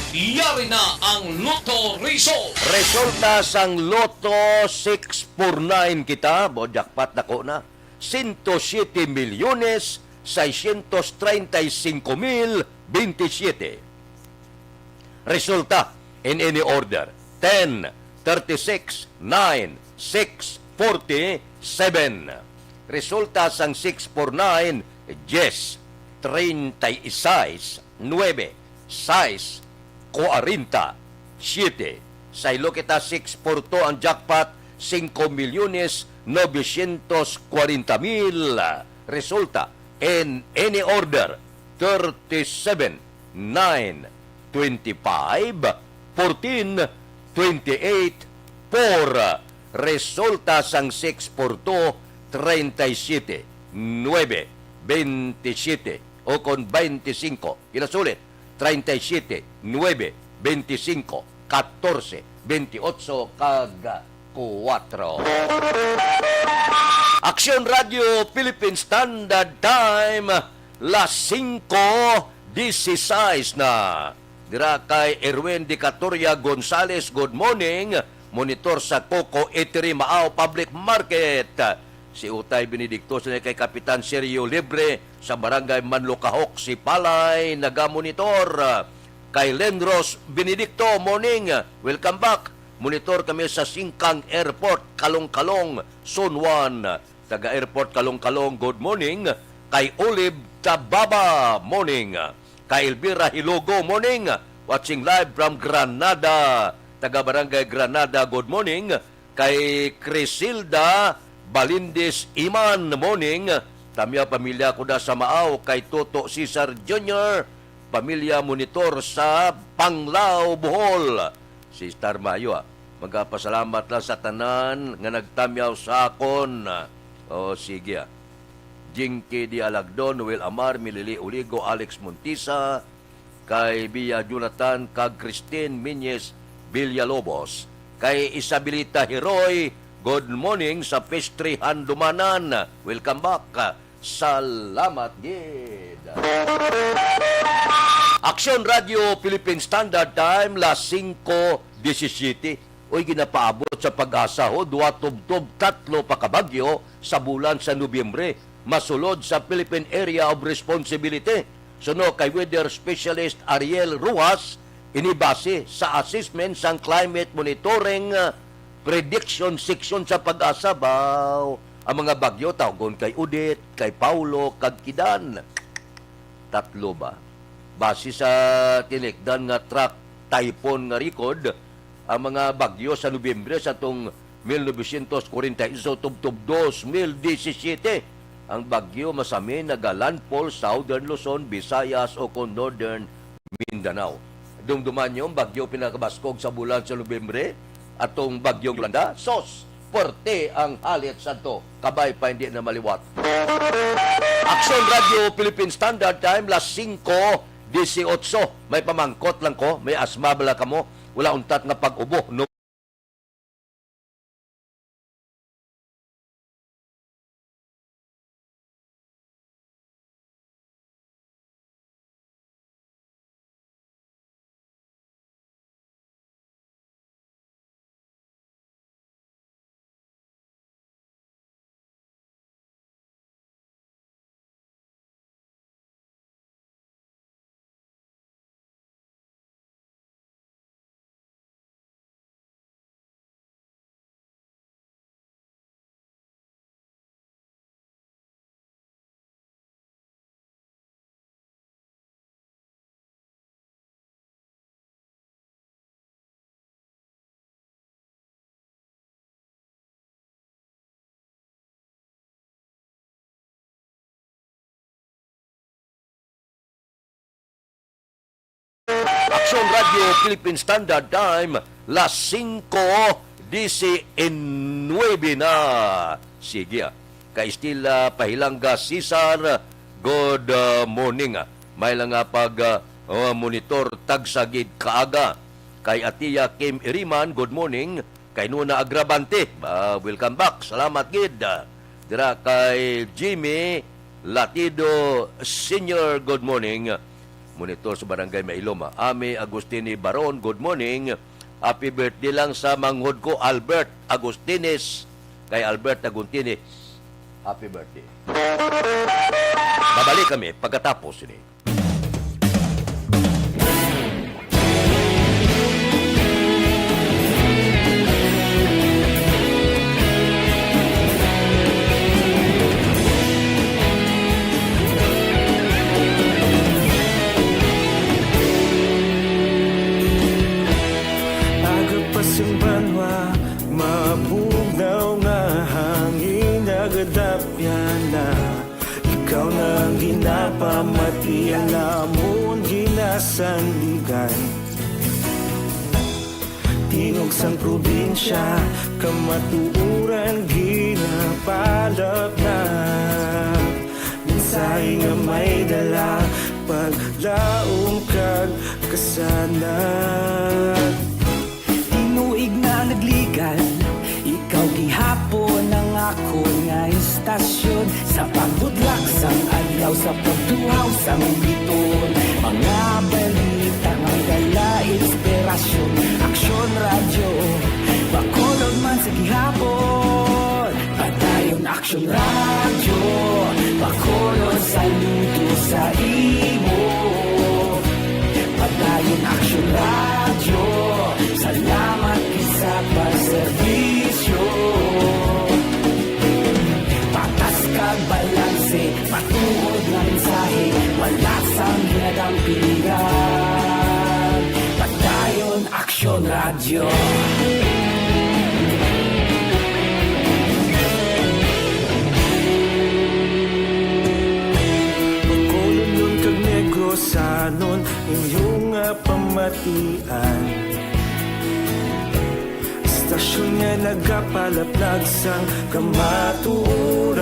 Yari na ang Lotto Result. Resulta sang Lotto 649 kita, jackpot na ko na. 107 milyones 635,027. Resulta in any order. 10, 36, 9, 6, 47. Resulta sang 649, 10, 36, 9, 6, 47. Sa ilo kita 642 ang jackpot, 5 milyones 940,000. Resulta in any order 37, 9, 25, 14, 28, 4. Resulta sang 642 37, 9, 27 o kon 25. Inasulit 37, 9, 25, 14, 28, kag 4. Aksyon Radio Philippine Standard Time, las 5:16 na. Dira kay Erwin de Catoria Gonzales, good morning. Monitor sa Coco Eatery Maaw Public Market. Si Utay Benedicto sa kay Kapitan Sergio Libre sa Barangay Manlukahok, si Palay nagamonitor. Kay Lendros Benedicto, morning, welcome back. Monitor kami sa Singkang Airport, Kalong-Kalong, Zone 1. Taga Airport Kalong-Kalong, good morning. Kay Olive Tababa, morning. Kay Elvira Hilogo, morning. Watching live from Granada. Taga Barangay Granada, good morning. Kay Crisilda Balindis Iman, morning. Tamya pamilya ko da sa Maaw. Kay Toto Cesar Jr., pamilya monitor sa Panglao, Bohol. Si Star Mayo, magpasalamat lang sa tanan nga nagtamyaw sa akon. O sige. Jinky Di Alagdon, Noel Amar, Milili Uligo, Alex Montisa, kay Bia Jonathan, kag Christine Minyes Villalobos, kay Isabelita Hiroy, good morning sa Pastry Handumanan. Welcome back. Salamat, gid. Aksyon Radio Philippine Standard Time, las 5:17. Uy, ginapaabot sa pag-asa ho, 2 tubtob 3 pakabagyo sa bulan sa Nobyembre. Masulod sa Philippine Area of Responsibility. Suno kay Weather Specialist Ariel Ruas, inibase sa assessment sang Climate Monitoring Prediction Section sa pag-asa baw. Ang mga bagyo tawgon kay Udit, kay Paulo, kag Kidan. 3 ba? Base sa tinikdan nga track typhoon nga record, ang mga bagyo sa Nobyembre sa itong 1941 tubtob 2017. Ang bagyo masami nagalandfall Southern Luzon, Visayas o kon Northern Mindanao. Dumduman yung bagyo pinakabaskog sa bulan sa Nobyembre, atong bagyong Yolanda, sos, puwerte ang halit santo, kabay pa hindi na maliwat. Aksyon Radio Philippine Standard Time, las 5:18. May pamangkot lang ko, may asma bala kamo, wala untat nga pag-ubo. No Aksyon Radio Philippine Standard Time, las 5:19 na. Sige, kay Stila Pahilanga Cesar, good morning. May lang nga pag monitor tagsagid kaaga. Kay Atiya Kim Iriman, good morning. Kay Nuna Agrabante, welcome back. Salamat gid. Dira kay Jimmy Latido Senior, good morning. Monitor sa Barangay Mailoma. Ami Agustini Baron, good morning. Happy birthday lang sa manghod ko, Albert Agustines. Kay Albert Aguntini, happy birthday. Babalik kami pagkatapos ini. Pasimbanwa, mabugnaw nga hangin nagadapyan na. Ikaw na ginapamatian namon ginasandigan. Tinog sang probinsya, kamatuuran ginapalap na. Minsay nga may dala, paglaong kag kasanan. Tinuig na nagligan, ikaw gihapon ang ako nga istasyon. Sa pagbudlak sang adlaw, sa pagduhaw sang biton. Mga balita nga dala inspirasyon. Aksyon radyo, bakolog man sa gihapon. Padayon aksyon radyo, bakolog saludo sa imo. Padayon aksyon radyo, salamat sa pagserbisyo. Patas kag balanse, matuod na mensahe, wala sang ginadampingan. Padayon aksyon radyo. Bakolon nun kag Negrosanon, inyong pamatian. Istasyon nga nagapalaplag sang kamaturan.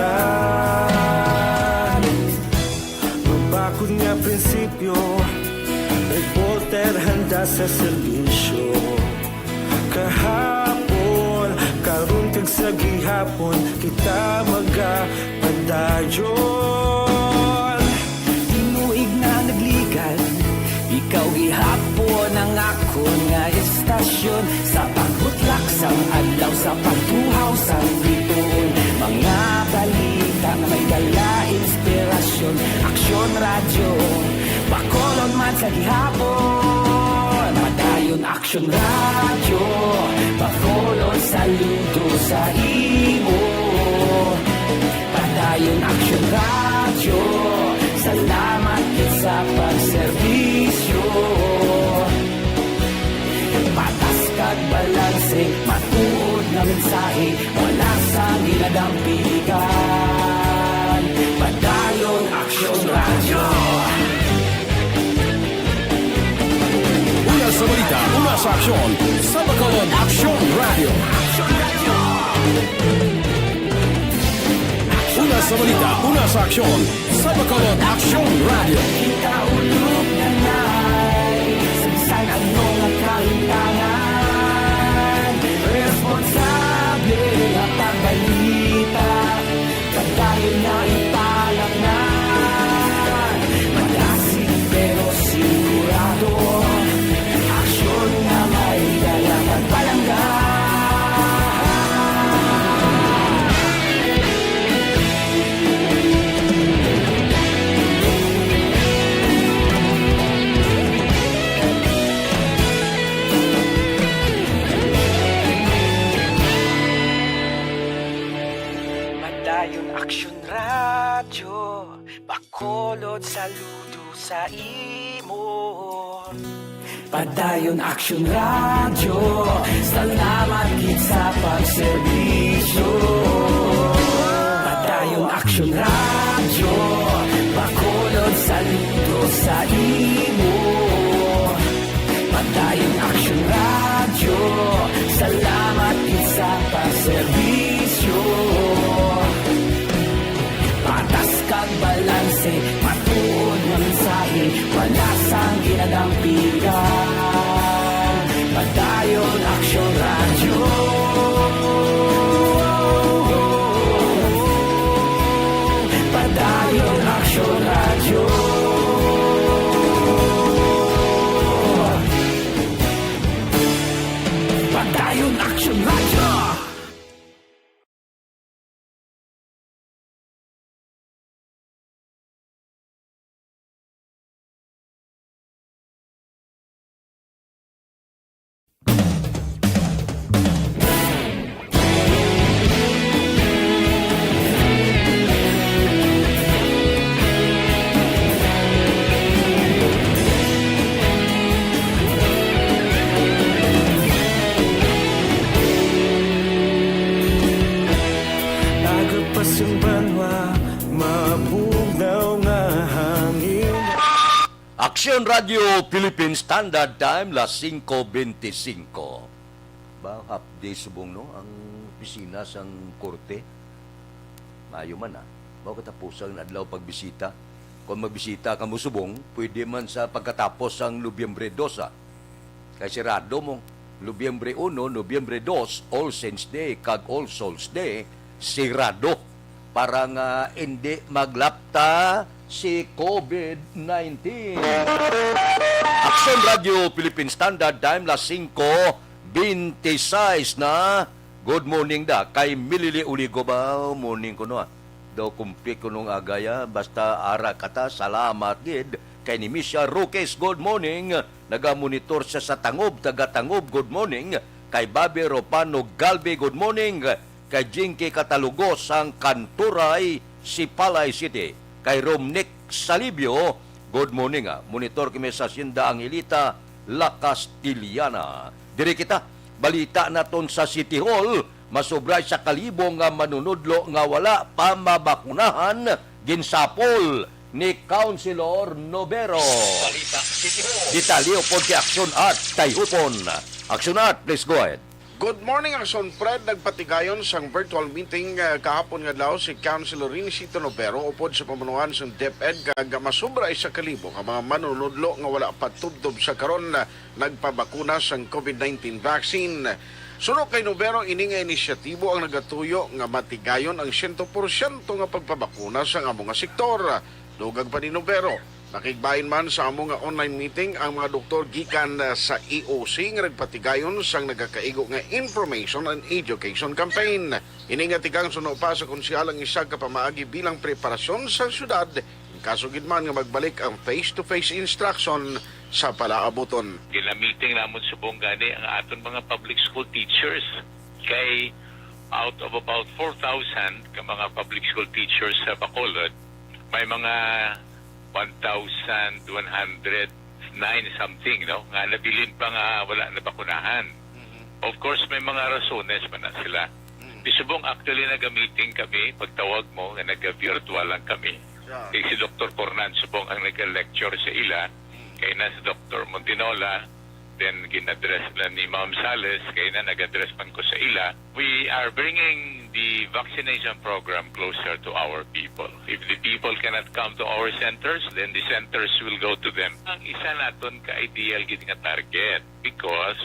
Mabakod nga prinsipyo, reporter handa sa serbisyo. Kahapon, karon kag sa gihapon, kita magapadayon. Tinuig na nagligan, ikaw gihapon ang ako nga istasyon. Sa pagbutlak sang adlaw, sa pagtuhaw sang biton. Mga balita na may dala inspirasyon. Aksyon radyo, bakolon man sa gihapon. Padayon aksyon radyo, bakolon saludo sa imo. Padayon aksyon radyo, salamat sa pagserbisyo. Patas kag balanse, matuod na mensahe, wala sang ginadampingan. Padayon aksyon radyo. Una sa balita, una sa aksyon. Sa Bacolod Aksyon Radio. Una sa balita, una sa aksyon. Sa Bacolod Aksyon Radio. Ikaulog na na'y sabisan ang mga kahintangan. Responsable na pagbalita, pagdayon na ipalang na. Malasig pero sigurado, aksyon na may dalang pagpalangga. Padayon aksyon radyo, bakolod saludo sa imo. Padayon aksyon radyo, salamat gid sa pagserbisyo. Padayon aksyon radyo, bakolod saludo sa imo. Pagdayong Aksyon Radyo, salamat din sa pagserbisyo. Patas kag balanse, matuod nga mensahe, wala sang ginadampigan. Pagdayong Aksyon Radyo. Pagdayong Aksyon Radyo. Pagdayong Aksyon Radyo. Agapas yung banwa, mabugnaw nga hangin. Aksyon Radio Philippine Standard Time, las 5:25. Ba, half day subong no, ang opisina sang korte. Mayo man Bawa katapos ang adlaw pagbisita. Kung magbisita ka mo subong, pwede man sa pagkatapos ang Nobyembre 2. Kaya sirado mo, Nobyembre 1, Nobyembre 2, All Saints Day, kag All Souls Day, sirado. Para nga hindi maglapta si COVID-19. Aksyon Radio Philippine Standard Time, las 5:26 na. Good morning da. Kay Milili Uligo ba? Morning ko no daw kumpi ko nung agaya. Basta ara kata. Salamat gid. Kay ni Misha Roques, good morning. Nagamonitor siya sa Tangob, taga-Tangob, good morning. Kay Bobby Ropano Galve, good morning. Kay Jinky Catalugos ang Kanturay, Sipalay City. Kay Romnick Salibio, good morning. Monitor kami sa Sinda Angelita, La Castillana. Diri kita, balita naton sa City Hall, masubray sa kalibong nga manunudlo nga wala pamabakunahan, ginsapol ni Councilor Novero. Balita City Hall. Detalyo po kay Aksyon at Tayhupon. Aksyon at, please go ahead. Good morning, Aksyon Fred. Nagpatigayon sang virtual meeting kahapon nga daw si Councilor Rinicito Novero upod sa pamanuhan sang DepEd kag masubra sa kalibo ang mga manunudlo nga wala patubdob sa karon na nagpabakuna sang COVID-19 vaccine. Suno kay Novero, ini nga inisyatibo ang nagatuyo nga matigayon ang 100% nga pagpabakuna sa among nga sektor. Dugag pa ni Novero, nakigbayin man sa among nga online meeting ang mga doktor gikan sa EOC nga nagpatigayon sang nagakaigo nga information and education campaign. Ini nga tigang suno pa sa konsyal ang isa ka pamaagi bilang preparasyon sa syudad in kaso gid man nga magbalik ang face-to-face instruction sa palaabuton. Gina-meeting namon subong gani ang aton mga public school teachers kay out of about 4,000 ka mga public school teachers sa Bacolod, may mga 1,109 something, no? Nga nabilin pa nga wala na bakunahan. Of course, may mga rasones man na sila. Bisubong actually nag-meeting kami, pagtawag mo, nga nag-virtual lang kami. Kay si Dr. Cornan subong ang nag-lecture sa ila, kay na si Dr. Montinola, then ginadress na ni Ma'am Sales, kay na nag-address man ko sa ila. We are bringing the vaccination program closer to our people. If the people cannot come to our centers, then the centers will go to them. Ang isa naton ka-ideal gid nga target because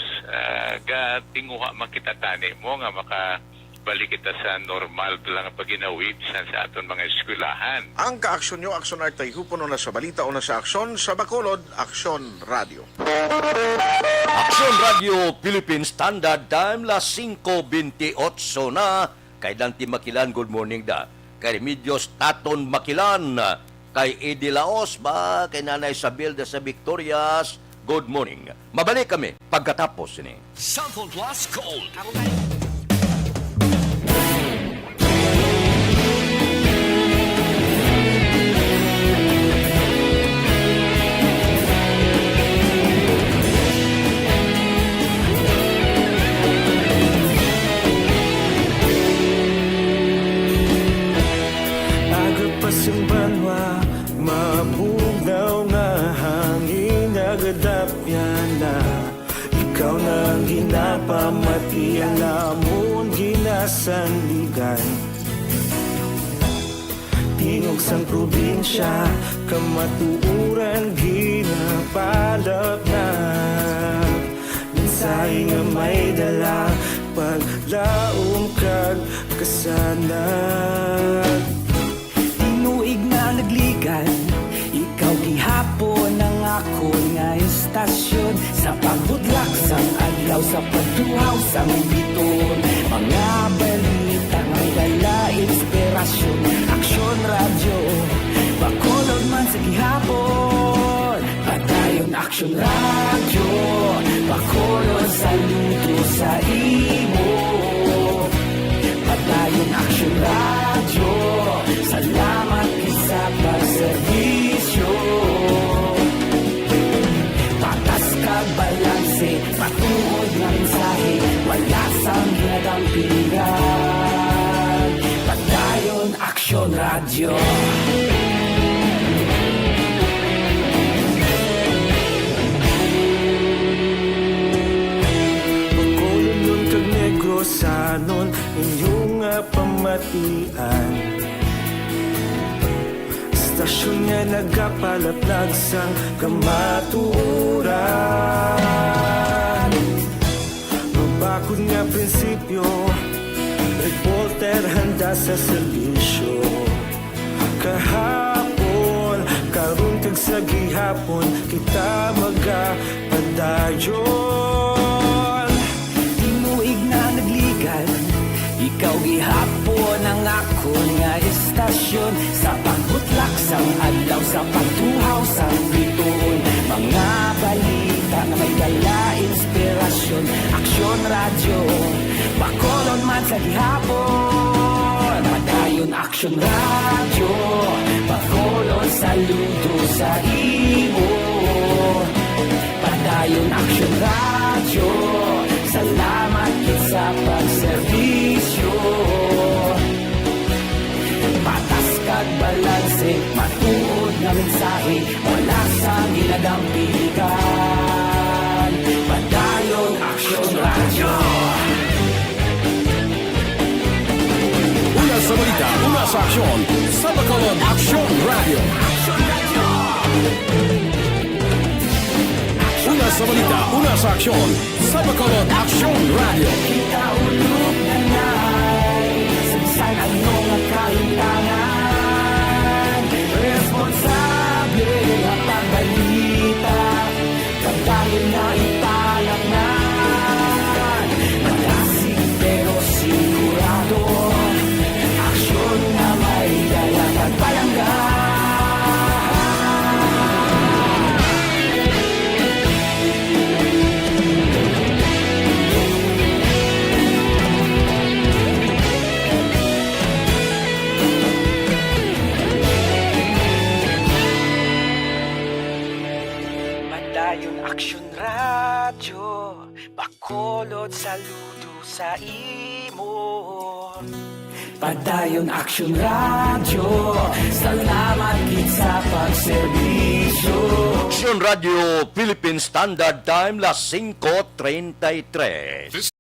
tinguha makita tani mo nga makabalik kita sa normal lang ang paginawid sa aton mga eskwelahan. Ang kaaksyon nyo, Aksyon at Tayhupon o na sa balita o na sa aksyon sa Bacolod, Aksyon Radio. Aksyon Radio Philippine Standard Time, las 5:28 na. Kay Dante Makilan, good morning da. Kay Remedios Taton Makilan, kay Edi Laos ba, kay Nanay Isabel de sa Victorias, good morning. Mabalik kami pagkatapos ni Sample Plus Gold. Agapas yung banwa, mabugnaw nga hangin, agadap yan na. Di alamon ginasandigan, tingog sang probinsya, kamatuuran ginabalak na. Minsay nga may dala, paglaom kag kasanag. Tinuig na nagligan, ikaw gihapon ang ako nga istasyon. Sa pagbudlak sang adlaw, sa pagtuhaw sang biton, mga balita may dala inspirasyon. Aksyon radyo, bakolod man sa gihapon. Padayon aksyon radyo, bakolod sa luto sa imo. Padayon aksyon radyo, salamat sa pagserbisyo. Patas kag balanse, patuod nga mensahe, wala sang ginagampingan. Padayon aksyon radyo. Bakolod nun kag Negrosanon, inyong nga pamatian. Stasyon nga nagapalaplag sang kamatuuran. Mabakod nga prinsipyo, reporter handa sa serbisyo. Kahapon, karon kag sa gihapon, kita magapadayon. Tinuig na nagligan, ikaw gihapon ang ako nga istasyon. Sa pagbutlak sang adlaw, sa pagtuhaw sang biton, mga balita na may dala inspirasyon. Aksyon radyo, bakolon man sa gihapon. Padayon aksyon radyo, bakolon saludo sa imo. Padayon aksyon radyo, salamat sa pagserbisyo. Patas kag balanse, matuod nga mensahe, wala sang ginagampilikan. Padayon aksyon radyo. Una sa balita, una sa aksyon, sa Bacolod Aksyon Radio. Una sa balita, una sa aksyon, sa Bacolod Aksyon Radio. Kita ulog na na'y sansan ano nga kaintangan. Responsable ang pagbalita, kagaling na italak na. Magasig pero sigurado, aksyon na may dala pagpalanggan. Padayon aksyon radyo, bakolod saludo sa imo. Padayon aksyon radyo, salamat gid sa pagserbisyo. Aksyon Radio Philippine Standard Time, las 5:33.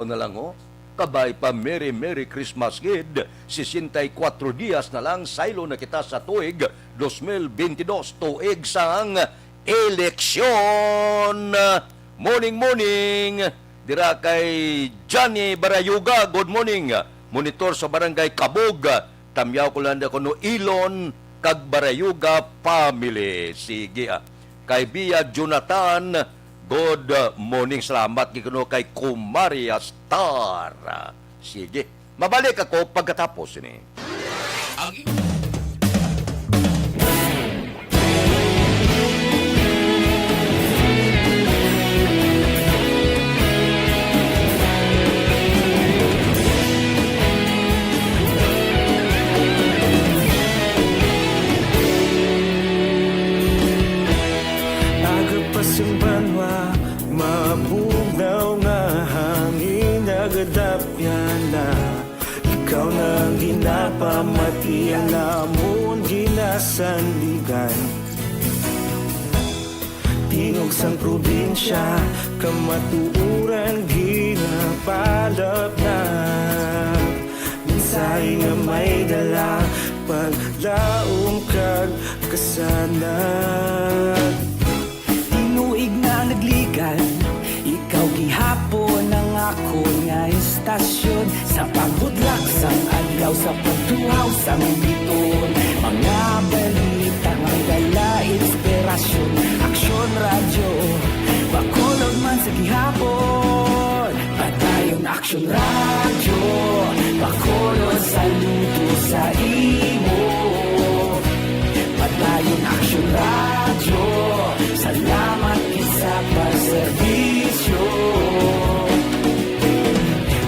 Na lang ho, kabay pa Merry Christmas Kid, 64 dias na lang saylo na kita sa tuig 2022, tuig sang eleksyon. Morning, dira kay Johnny Barayuga, good morning. Monitor sa barangay Kabog, tamyaw ko lang ako no Ilon, kag Barayuga family. Sige, kay Bia Jonathan, good morning, salamat gikuno kay Kumaria Star. Sige, mabalik ako pagkatapos ini. Agapasang banwa, mabugnaw nga hangin, nagadap pamatian namon ginasandigan. Tingog sang probinsya, kamatuuran ginapalap na. Minsay nga may dala, paglaom kag kasanag. Tinuig na nagligan, ikaw gihapon ang ako nga istasyon. Sa pagbudlak sang adlaw, sa pagtuhaw sang biton. Mga balita nga dala inspirasyon. Aksyon radyo, bakolog man sa gihapon. Padayon aksyon radyo, bakolog saludo sa imo. Padayon aksyon radyo, salamat sa pagserbisyo.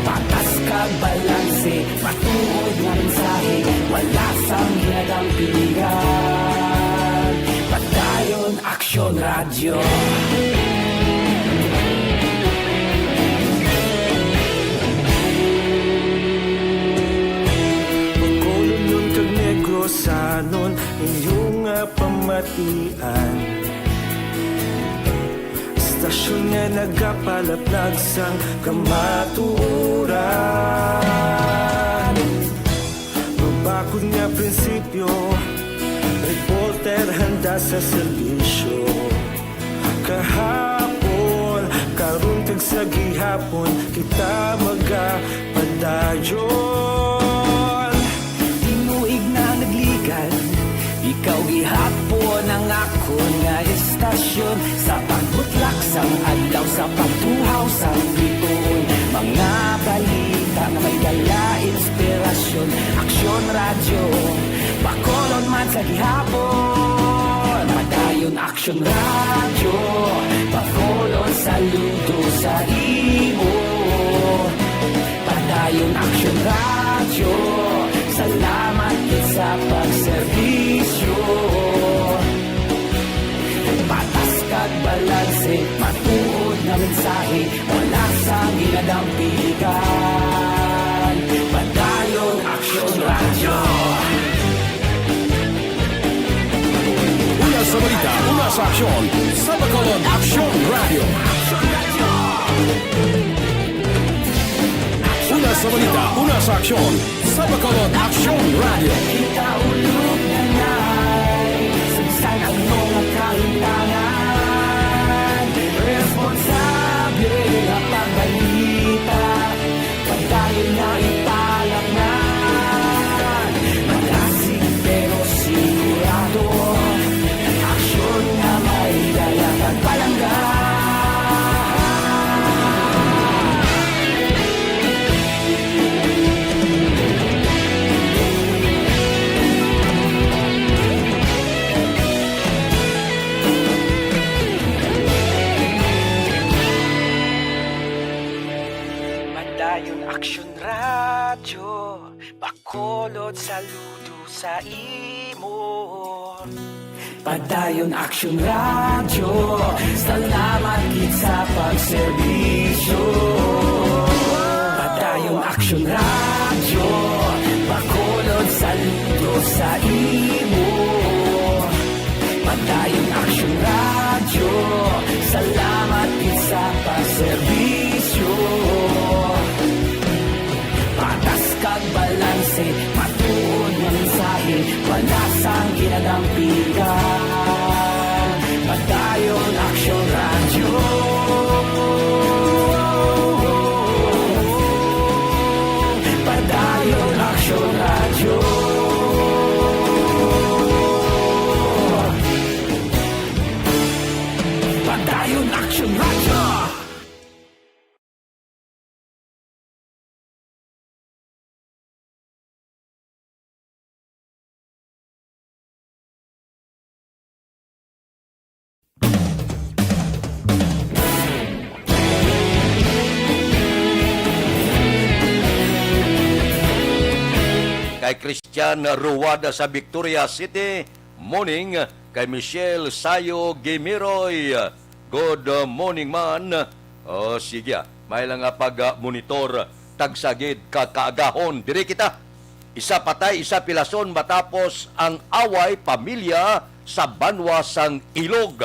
Patas kag balanse, matuod nga mensahe, wala sang hinagang pilihan. Padayon aksyon radyo. Pagkulong nun kag Negrosanon, inyong pamatian. Stasyon nga nagapalaplag sang kamatuuran. Mabakod nga prinsipyo, reporter handa sa serbisyo. Kahapon, karon kag sa gihapon, kita magapadayon. Tinuig na nagligan, ikaw gihapon ang ako nga istasyon. Sa pagbutlak sang adlaw, sa pagtuhaw sang biton. Mga balita na may dala inspirasyon. Aksyon radyo, bakolon man sa gihapon. Padayon aksyon radyo, bakolon saludo sa imo. Padayon aksyon radyo, salamat sa pagserbisyo. Patas kag balanse, matuod na mensahe, wala sang ginadampigan. Padayon aksyon radyo. Una sa balita, una sa aksyon, sa Bacolod Aksyon Radio. Una sa balita, una sa aksyon, sa Bacolod Aksyon Radio. Kita ulog na na'y sagsang ang mga kahintangan. Responsable ang pagbalita, pagdayon na ipalaknan. Malasig pero sigurado, aksyon na may dalagang palanggan. Padayon aksyon radyo, bakolod saludo sa imo. Padayon aksyon radyo, salamat gid sa pagserbisyo. Padayon aksyon radyo, bakolod saludo sa imo. Padayon aksyon radyo, salamat gid sa pagserbisyo. Patas kag balanse, matuod nga mensahe, wala sang ginadampigan. Padayon aksyon radyo. Padayon aksyon radyo. Padayon aksyon radyo. Kay Christian Ruwada sa Victoria City, morning. Kay Michelle Sayo Gimiroy, good morning man. O sige, may lang nga pag-monitor tagsagid kaagahon. Diri kita. isa patay, isa pilason matapos ang away pamilya sa Banwasang Ilog.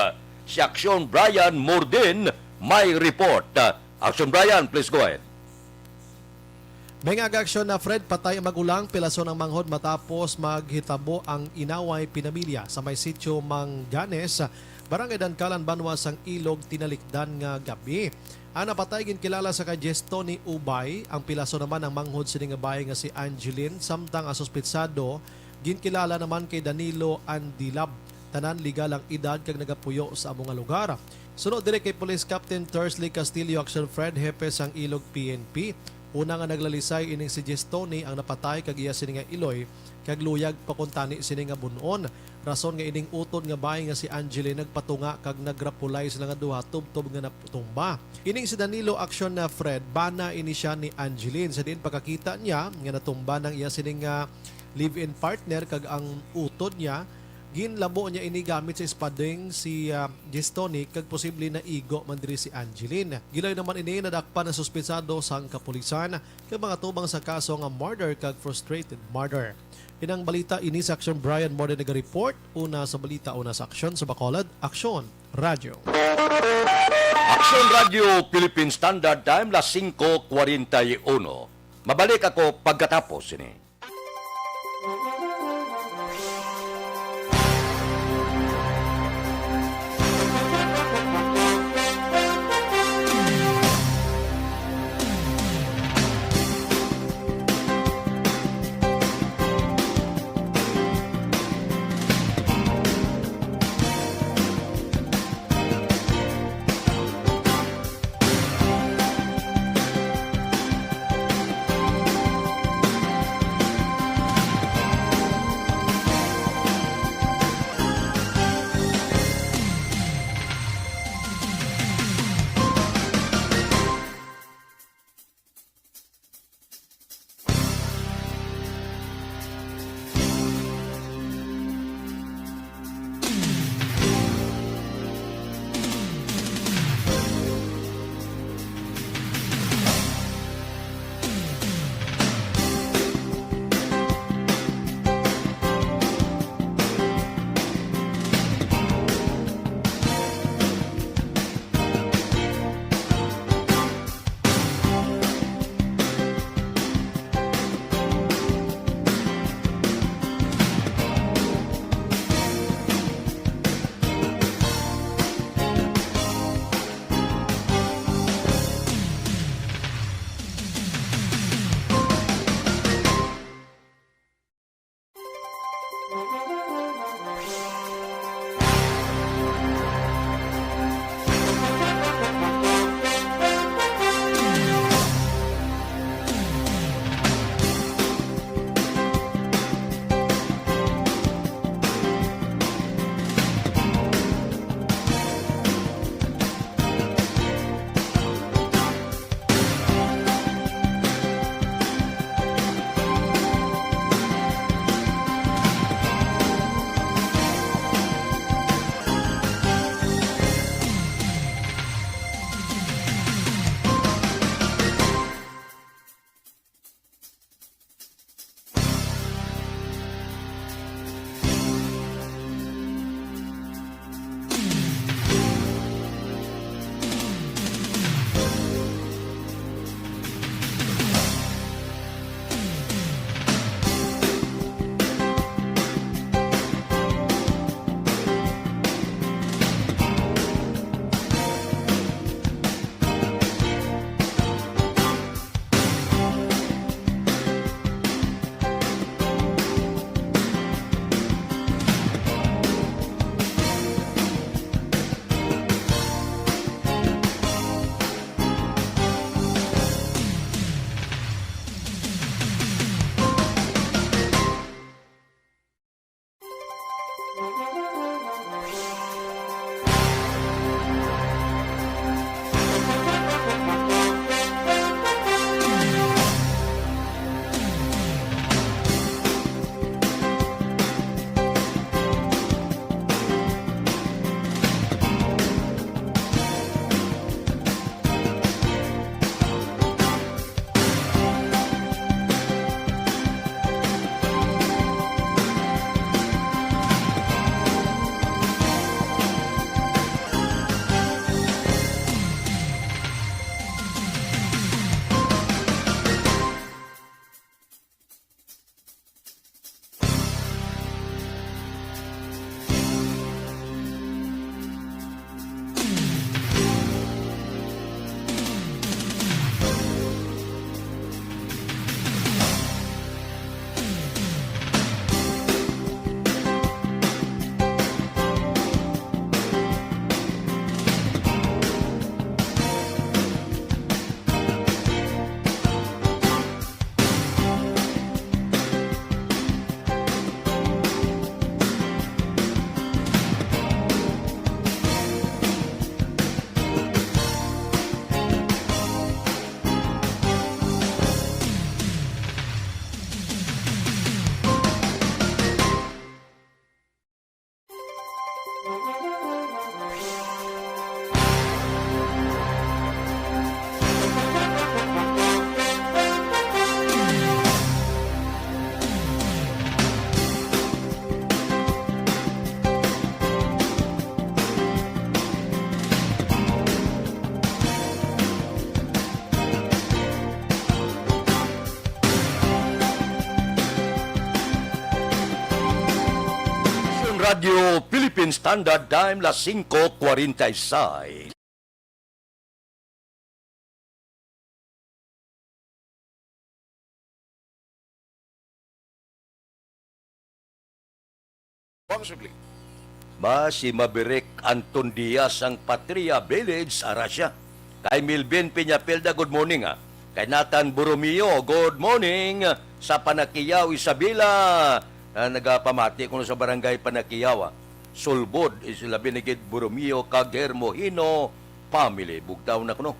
Si Aksyon Brian Mordin may report. Aksyon Brian, please go ahead. May ag-aksyon na Fred, patay ang magulang, pilason ng manghod matapos maghitabo ang inaway pinamilya sa may sitio Mangganes, Barangay Dankalan, Banwasang Ilog, tinalikdan nga gabi. Ang napatay ginkilala sa kay Gestoni Ubay, ang pilason naman ang manghod sining nga bayi nga si Angeline, samtang ang suspitsado ginkilala naman kay Danilo Andilab. Tanan legal ang edad kag nagapuyo sa among nga lugar. Sunod dili kay Police Captain Tersley Castillo, Action Fred, hepe sang Ilog PNP. Una nga naglalisay ining si Gestoni ang napatay kag iya sini nga Iloy kag luyag pakuntani sini nga bunon. Rason nga ining utod nga bayi nga si Angeline nagpatunga kag nagrapulay sila nga duha tubtob nga natumba. Ining si Danilo Action na Fred, bana ini siya ni Angeline. Sa din pagkakita niya nga natumba ng iya sini nga live-in partner kag ang utod niya ginlabo niya ini gamit sa espadeng si Gestoni kag posible na igo man diri si Angeline. Gilay naman ini nadakpan na suspetsado sang kapulisan kag mga tubang sa kaso nga murder kag frustrated murder. Inang balita ini sa Action Brian Morden nag-report. Una sa balita, una sa aksyon sa Bacolod, Aksyon Radio. Aksyon Radio Philippine Standard Time, las 5:41. Mabalik ako pagkatapos ini. Radio Philippine Standard Time, las 5:46. Responsibly. Si Maverick Anton Diaz ang Patria Village, Arasya. Kay Milvin Peñapelda, good morning. Kay Nathan Borromeo, good morning. Sa Panakiyaw, Isabela, nagapamati ko sa barangay Panakiyaw. Sulbod, isla binigid Borromeo, kag Hermohino, family. Bugtaw na kuno.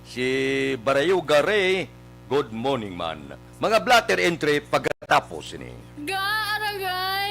Si Barayo Gare, good morning man. Mga blatter entry pagkatapos ini. Aragay!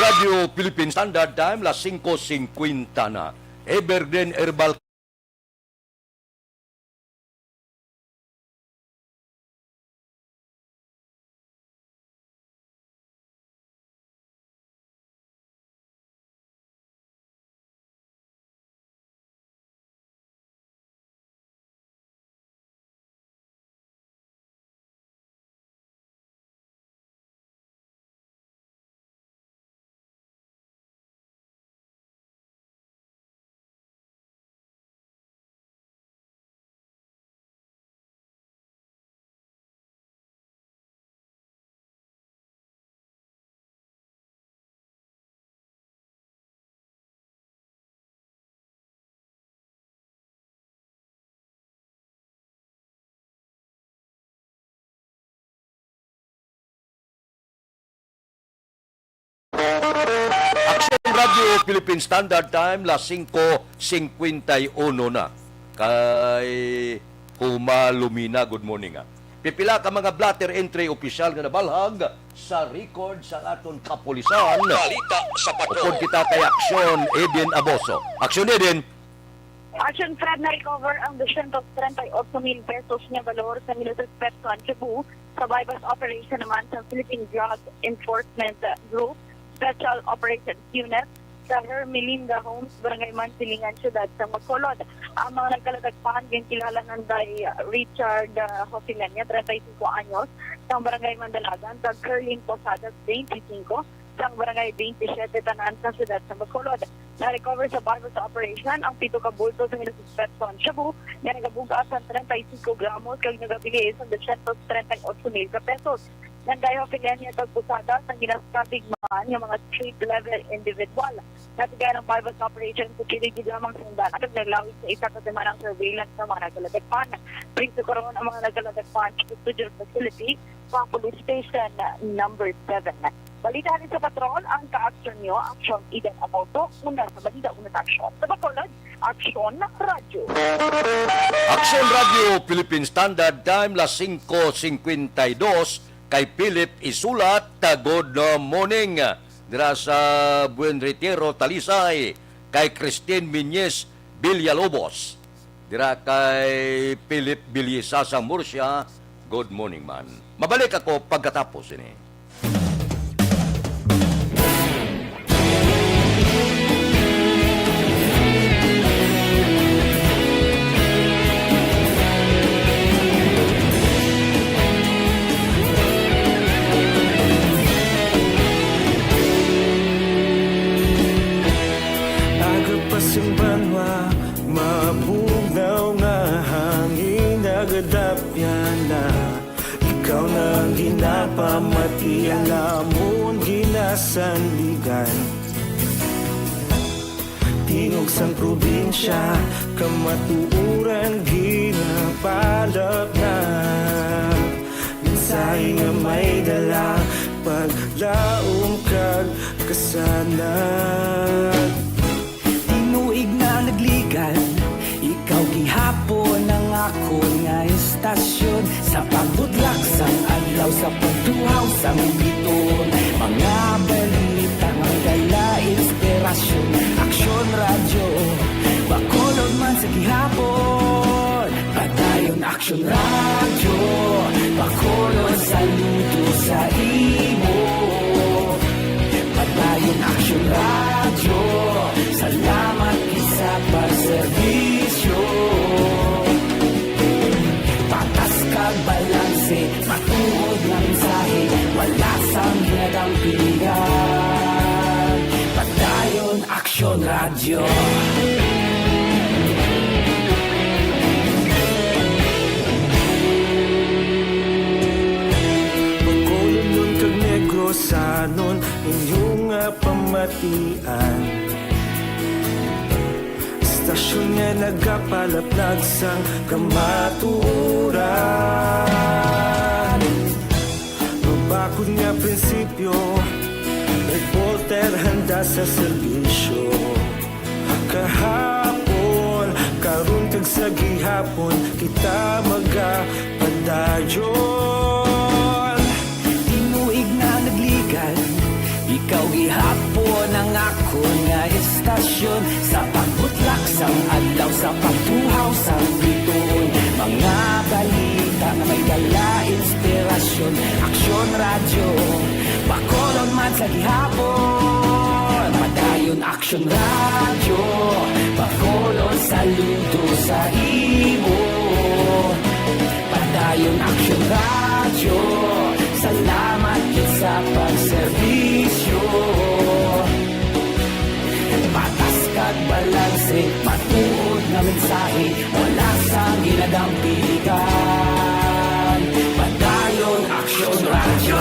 Radio Philippine Standard Time, las 5:50 na. Evergreen Herbal Philippine Standard Time, las 5:51 na. Kay Huma Lumina, good morning. Pipila ka mga blatter entry opisyal nga nabalhag sa record sa aton kapulisan. Balita sa Upod kita kay Aksyon Eden Aboso. Aksyon Eden. Action Fred na recover ang 238,000 pesos niya valor sa military Petron Cebu sa bypass operation naman sa Philippine Drug Enforcement Group Special Operations Unit sa Hermelinda Homes, Barangay Mansilingan, Siyudad sa Bacolod. Ang mga nagkalatagpan, kilala ng Richard Hosilenia, 35 anyos, sa Barangay Mandalagan, sa Kerlin Posadas, 25, sa Barangay 27, Tanan sa Siyudad sa Bacolod. Na-recover sa bypass operation ang 7 kabulto sa military Petron Cebu na nagabugas ng 35 gramos kag nagabigay sa 238,000 pesos. Nandayo Filenia Tagpusada sa ginastabigmaan yung mga street-level individual. Natigay ng bypass operation sa kiligid lamang sundan at naglawit sa isa katimanang surveillance ng mga nagalatagpan. Bring to karoon ang mga nagalatagpan sa custodial facility sa police station number 7. Balita rin sa patrol ang ka-aksyon nyo, Aksyon Eden Aboto, una sa balita, una sa aksyon. Sa Bacolod, Aksyon Radio. Aksyon Radio Philippine Standard Time, las 5:52 kay Philip Isulat, good morning. Dira sa Buen Retiro, Talisay, kay Christine Miñez Villalobos. Dira kay Philip Bilyesa sa Murcia, good morning man. Mabalik ako pagkatapos ini. Simbanwa, mabugaw nga hangin nagadapyan na. Ikaw na ang ginapamati, alamon ginasandigan. Tingog sang probinsya, kamatuuran ginapalap na. Mensahe nga may dala, paglaom kag kasanan. Tinuig na nagligan, ikaw gihapon ang ako nga estasyon. Sa pagbudlak sang adlaw, sa pagtuhaw sang biton. Mga balita, mga inspirasyon. Aksyon Radio, Bacolod man sa gihapon. Padayon Aksyon Radio, Bacolod saludo sa imo. Padayon Aksyon Radio, salamat isa pagserbisyo. Patas kag balanse, matuod na mensahe, wala sang ginadang pilihan. Padayon Aksyon Radio. Bacolod nun kag Negrosanon, inyong pamatian. Stasyon nga nagapalaplag sang kamaturan. Mabakod nga prinsipyo, reporter handa sa serbisyo. Kahapon, karon kag sa gihapon, kita magapadayon. Tinuig na nagligan, ikaw gihapon ang ako nga estasyon. Sa pagbutlak sang adlaw, sa pagtuhaw sang biton. Mga balita na may dala inspirasyon. Aksyon Radio, Bacolod man sa gihapon. Padayon Aksyon Radio, Bacolod saludo sa imo. Padayon Aksyon Radio, salamat sa pagserbisyo. Patas kag balanse, matuod na mensahe, wala sang ginadang pilihan. Padayon Aksyon Radio.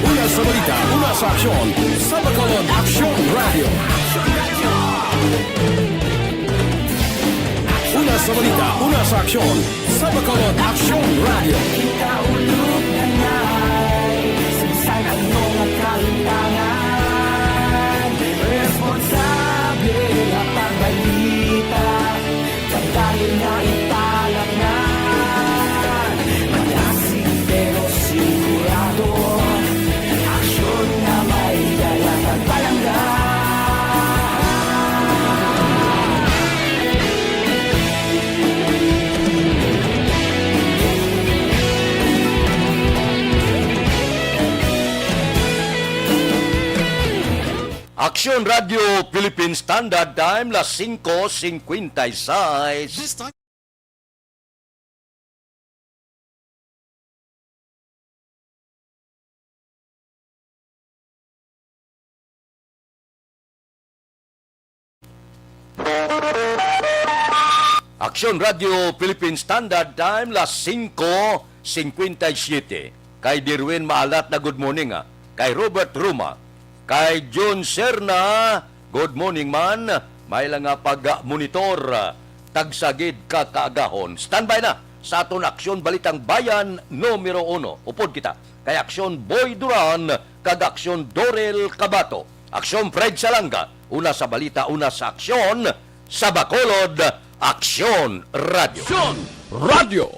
Una sa balita, una sa aksyon, sa Bacolod Aksyon Radio. Una sa balita, una sa aksyon, sa Bacolod Aksyon Radio. Kita ulog na nai, sa mga kalita. Aksyon Radio Philippine Standard Time, las 5:56. This time Aksyon Radio Philippine Standard Time, las 5:57. Kay Dirwin Maalat na good morning Kay Robert Ruma. Kay John Serna, good morning man. May lang nga pag-monitor. Tagsagid ka kaagahon. Standby na sa aton Aksyon Balitang Bayan numero 1. Upod kita. Kay Aksyon Boy Duran, kag Aksyon Dorel Cabato. Aksyon Fred Salanga. Una sa balita, una sa aksyon. Sa Bacolod, Aksyon Radio. Aksyon Radio.